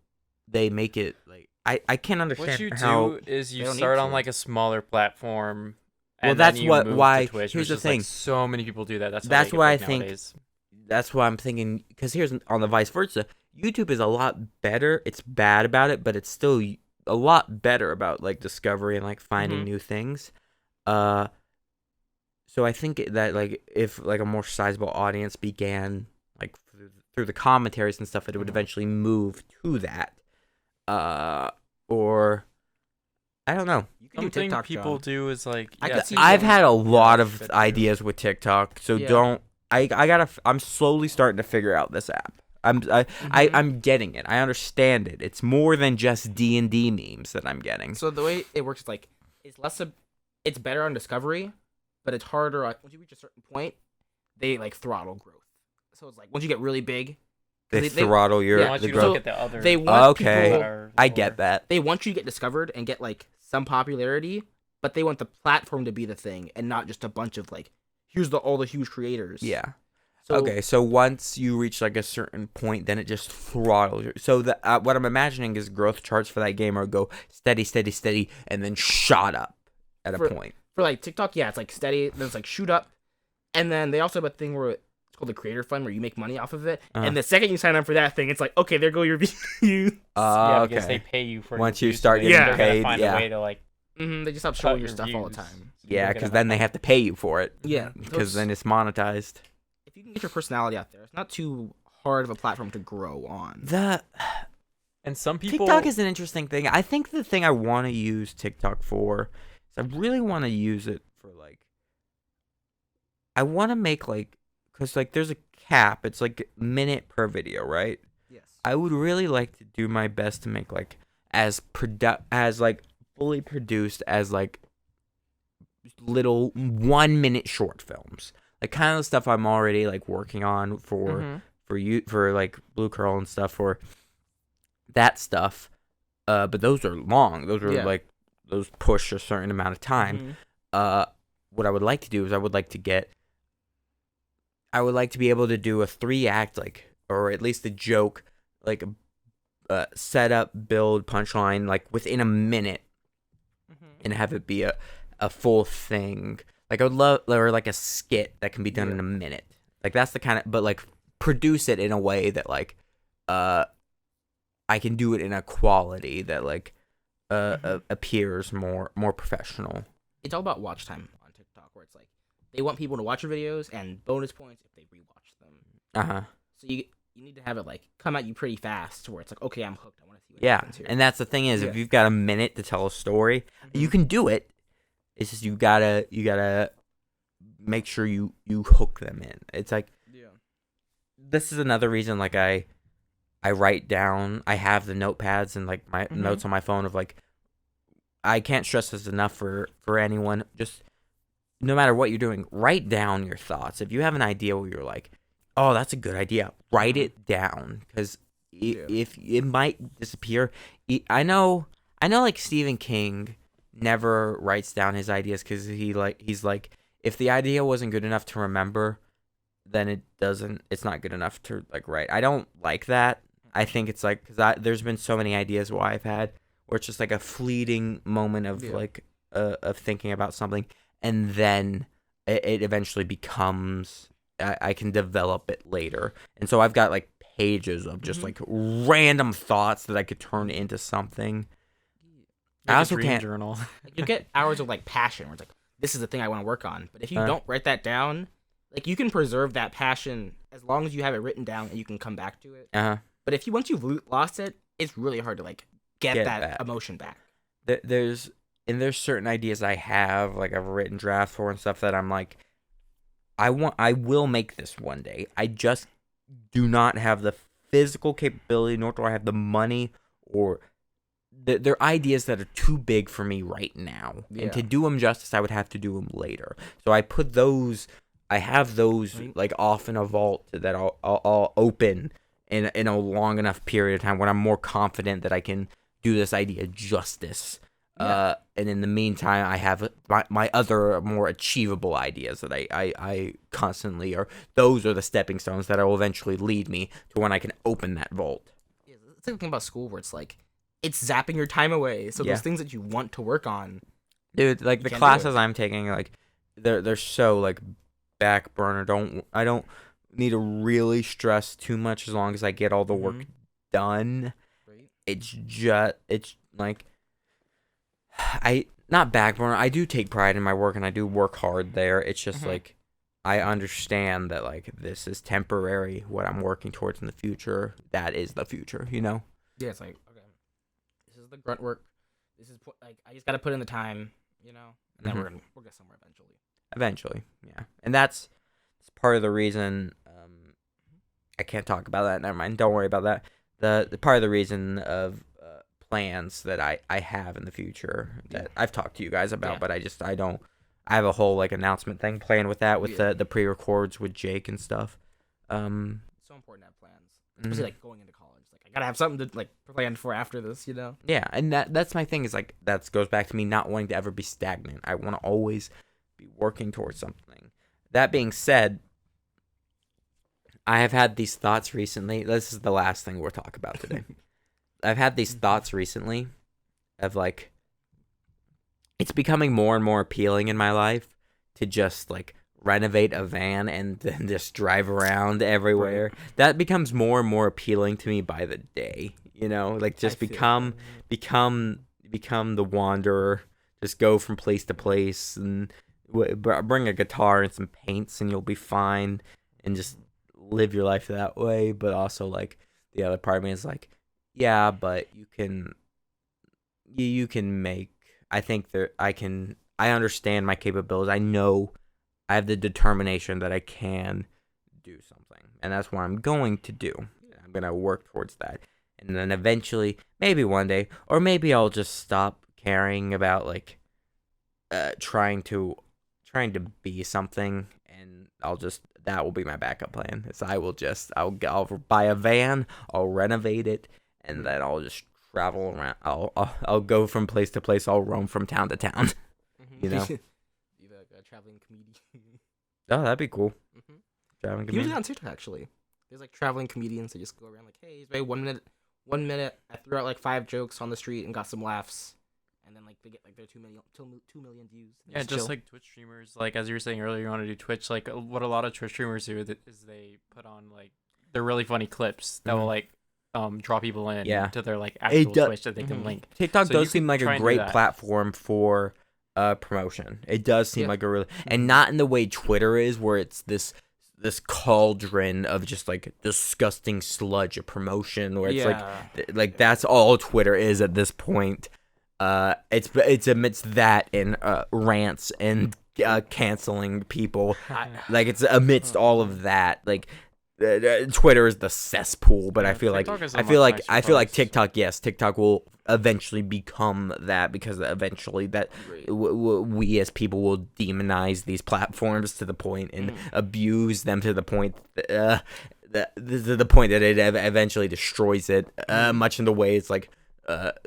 they make it like I can't understand What you how do is you They don't need start on to. like a smaller platform. Well, And that's then you what- move to why- Twitch, here's which the is, like, thing. so many people do that. That's That's why why I I think- nowadays. that's why I'm thinking because here's on the vice versa. YouTube is a lot better. It's bad about it, but it's still a lot better about like discovery and like finding Mhm. new things. So I think that like if like a more sizable audience began like through the commentaries and stuff, it would eventually move to that. Or I don't know. You can do Something TikTok, people John. do is like I yeah, could see I've going- had a lot of that's true. ideas with TikTok, so Yeah. don't. I gotta. I'm slowly starting to figure out this app. I'm getting it. I understand it. It's more than just D&D memes that I'm getting. So the way it works is like it's better on Discovery, but it's harder once you reach a certain point. They like throttle growth. So it's like once you get really big, They throttle your They want the you to growth. look at the other. they want Okay. people, I get that. they want you to get discovered and get like some popularity, but they want the platform to be the thing and not just a bunch of like here's all the huge creators. Yeah. So, Okay, so once you reach like a certain point, then it just throttles you. So what I'm imagining is growth charts for that game are go steady, steady, steady, and then shot up at a point. For like TikTok, yeah, it's like steady, then it's like shoot up, and then they also have a thing where it's called the Creator Fund, where you make money off of it. And the second you sign up for that thing, it's like, okay, there go your views. Yeah, Okay. because they pay you for Once your you views, start so getting they're paid, gonna find yeah. a way to like. They just stop showing cut your your stuff all the views. time. Yeah, You're because gonna then they have to pay you for it. Yeah, Because then it's monetized. if you can get your personality out there, it's not too hard of a platform to grow on. And some people. TikTok is an interesting thing. I think the thing I want to use TikTok for is I really want to use it for like. I want to make like, because like there's a cap. It's like minute per video, right? Yes. I would really like to do my best to make like as like fully produced as like little 1 minute short films, like kind of the stuff I'm already like working on for like Blue Curl and stuff for that stuff. But those are long. Those are like those push a certain amount of time. What I would like to do is I would like to be able to do a 3-act like, or at least a joke like setup, build, punchline like within a minute, and have it be a full thing. Like I would love, or like a skit that can be done in a minute. Like that's the kind of, but like produce it in a way that like I can do it in a quality that like appears more professional. It's all about watch time on TikTok, where it's like they want people to watch your videos and bonus points if they rewatch them. So you need to have it like come at you pretty fast, where it's like, okay, I'm hooked. I want to see what happens here. And that's the thing is, if you've got a minute to tell a story, you can do it. It's just you gotta make sure you hook them in. It's like, this is another reason like I write down. I have the notepads and like my notes on my phone of like, I can't stress this enough for anyone. Just no matter what you're doing, write down your thoughts. If you have an idea where you're like, oh, that's a good idea, write it down, because if it might disappear. I know like Stephen King never writes down his ideas because he's like, if the idea wasn't good enough to remember, then it's not good enough to like write. I don't like that. I think it's like, because there's been so many ideas where I've had where it's just like a fleeting moment of like of thinking about something, and then it eventually becomes, I can develop it later. And so I've got like pages of just like random thoughts that I could turn into something. Like I also dream can't journal. Like, you get hours of like passion, where it's like, this is the thing I want to work on. But if you don't write that down, like you can preserve that passion as long as you have it written down and you can come back to it. But if once you've lost it, it's really hard to like get that back. emotion back. There's certain ideas I have, like I've written drafts for and stuff, that I'm like, I will make this one day. I just do not have the physical capability, nor do I have the money, or they're ideas that are too big for me right now. And to do them justice, I would have to do them later. So I have those like off in a vault that I'll open in a long enough period of time when I'm more confident that I can do this idea justice. And in the meantime, I have my other more achievable ideas that I constantly those are the stepping stones that will eventually lead me to when I can open that vault. Yeah, it's like the thing about school where it's like, it's zapping your time away. So those things that you want to work on, dude, like the classes I'm taking, like they're so like back burner. I don't need to really stress too much as long as I get all the work done. Right. It's like, not back burner. I do take pride in my work and I do work hard there. It's just like, I understand that like this is temporary. What I'm working towards in the future, that is the future, you know? Yeah, it's like, okay, this is the grunt work. This is like, I just got to put in the time, you know, and then we'll get somewhere eventually. Eventually, yeah. And that's part of the reason I can't talk about that. Never mind. Don't worry about that. The part of the reason of plans that I have in the future that I've talked to you guys about, but I don't. I have a whole like announcement thing planned with that with the pre-records with Jake and stuff. It's so important to have plans, especially like going into college. Like I gotta have something to like plan for after this, you know? Yeah, and that's my thing is like that goes back to me not wanting to ever be stagnant. I want to always be working towards something. That being said, I have had these thoughts recently. This is the last thing we'll talk about today. I've had these thoughts recently of like it's becoming more and more appealing in my life to just like renovate a van and then just drive around everywhere. Right. That becomes more and more appealing to me by the day, you know, like just become the wanderer, just go from place to place and bring a guitar and some paints and you'll be fine and just live your life that way. But also like the other part of me is like, yeah, but you can make, I think that I understand my capabilities. I know I have the determination that I can do something. And that's what I'm going to do. I'm going to work towards that. And then eventually, maybe one day, or maybe I'll just stop caring about like trying to be something, and that will be my backup plan. Is I'll buy a van, I'll renovate it, and then I'll just travel around. I'll go from place to place. I'll roam from town to town. You know, be like a traveling comedian. Oh, that'd be cool. Mm-hmm. Traveling comedian. comedian. On TikTok actually. There's like traveling comedians that just go around like, hey, wait 1 minute. 1 minute, I threw out like 5 jokes on the street and got some laughs, and then like they get like their 2 million views. Yeah, just like Twitch streamers. Like as you were saying earlier, you want to do Twitch. Like what a lot of Twitch streamers do is they put on like they're really funny clips that will like draw people in to their like actual Twitch that they can link. TikTok does seem like a great platform for promotion. It does seem like a really, and not in the way Twitter is, where it's this cauldron of just like disgusting sludge of promotion, where it's like that's all Twitter is at this point. It's amidst that and rants and canceling people. Like it's amidst all of that. Like Twitter is the cesspool, but I feel like TikTok. Yes, TikTok will eventually become that, because eventually that we as people will demonize these platforms to the point and abuse them to the point that it eventually destroys it. Much in the way it's like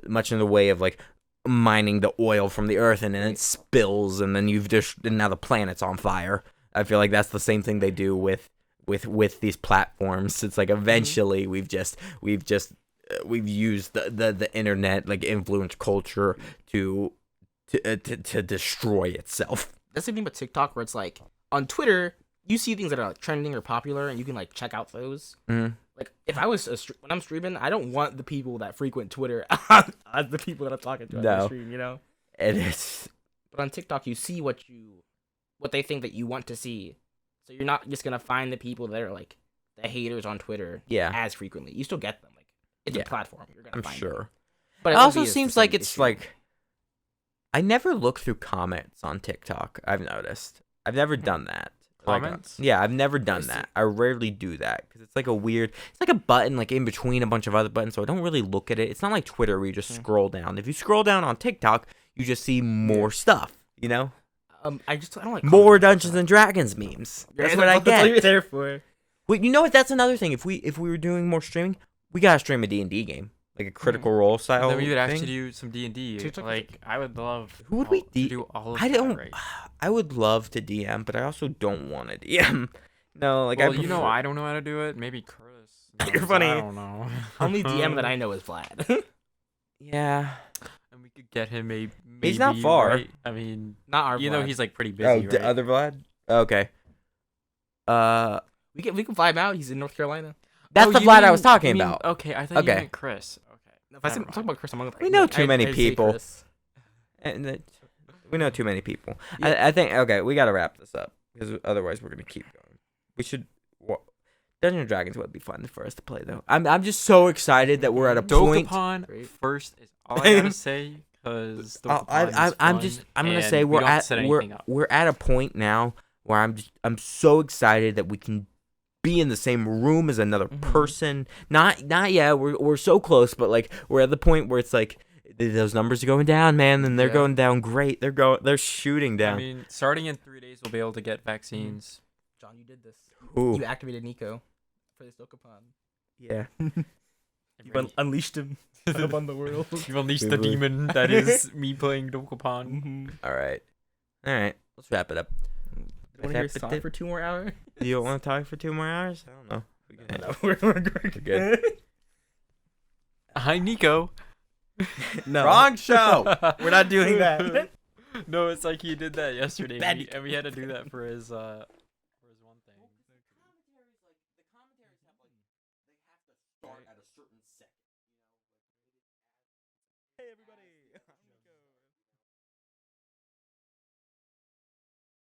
much in the way of like mining the oil from the earth and then it spills and then and now the planet's on fire. I feel like that's the same thing they do with these platforms. It's like eventually we've used the internet, like influence culture to destroy itself. That's the thing about TikTok, where it's like on Twitter you see things that are like trending or popular and you can like check out those. Like if I was when I'm streaming, I don't want the people that frequent Twitter as the people that I'm talking to on the stream, you know. It is. But on TikTok you see what they think that you want to see. So you're not just gonna find the people that are like the haters on Twitter as frequently. You still get them. Like it's a platform. You're gonna find them. But it also seems like it's like I never look through comments on TikTok. I've noticed. I've never done that. Comments? Like, I've never done that. I rarely do that because it's like it's like a button like in between a bunch of other buttons, so I don't really look at it. It's not like Twitter where you just scroll down. If you scroll down on TikTok, you just see more stuff, you know? I don't like more Dungeons and Dragons memes. That's what I get. That's what you're there for. Wait, you know what? That's another thing. If we were doing more streaming, we gotta stream a D&D game, like a Critical Role style. Then we would actually do some D&D. Like I would love. Who would we do all of that, right? I would love to DM, but I also don't want to DM. No, like I don't know how to do it. Maybe Chris. You're funny. I don't know. Only DM that I know is Vlad. Yeah. And we could get him maybe. He's not far. Right? I mean, not our Vlad. You know he's like pretty busy, right? The other Vlad? Okay. We can fly him out. He's in North Carolina. That's the Vlad I was talking about. Okay, I thought you meant Chris. Okay. If I'm talking about Chris, I'm gonna. We know too many people. We know too many people. Yeah. I think, okay, we got to wrap this up because otherwise we're going to keep going. We should, Dungeons and Dragons would be fun for us to play though. I'm just so excited that we're at a point. Dokapon first is all I got to say because I'm going to say we're at a point now where I'm so excited that we can be in the same room as another person. Not yeah, we're so close, but like we're at the point where it's like those numbers are going down, man, and they're going down great. They're shooting down. I mean, starting in 3 days, we'll be able to get vaccines. John, you did this. Ooh. You activated Niko for this Dokapon. Yeah. You unleashed him upon the world. You've unleashed the demon that is me playing Dokapon. All right. Let's wrap it up. Want to hear a song for 2 more hours? You don't want to talk for 2 more hours? I don't know. No, we're good. Hi, Niko. No. Wrong show. We're not doing that. No, it's like he did that yesterday, Bad and we had to do that for his one thing. The commentaries have like they have to start at a certain second. Hey everybody.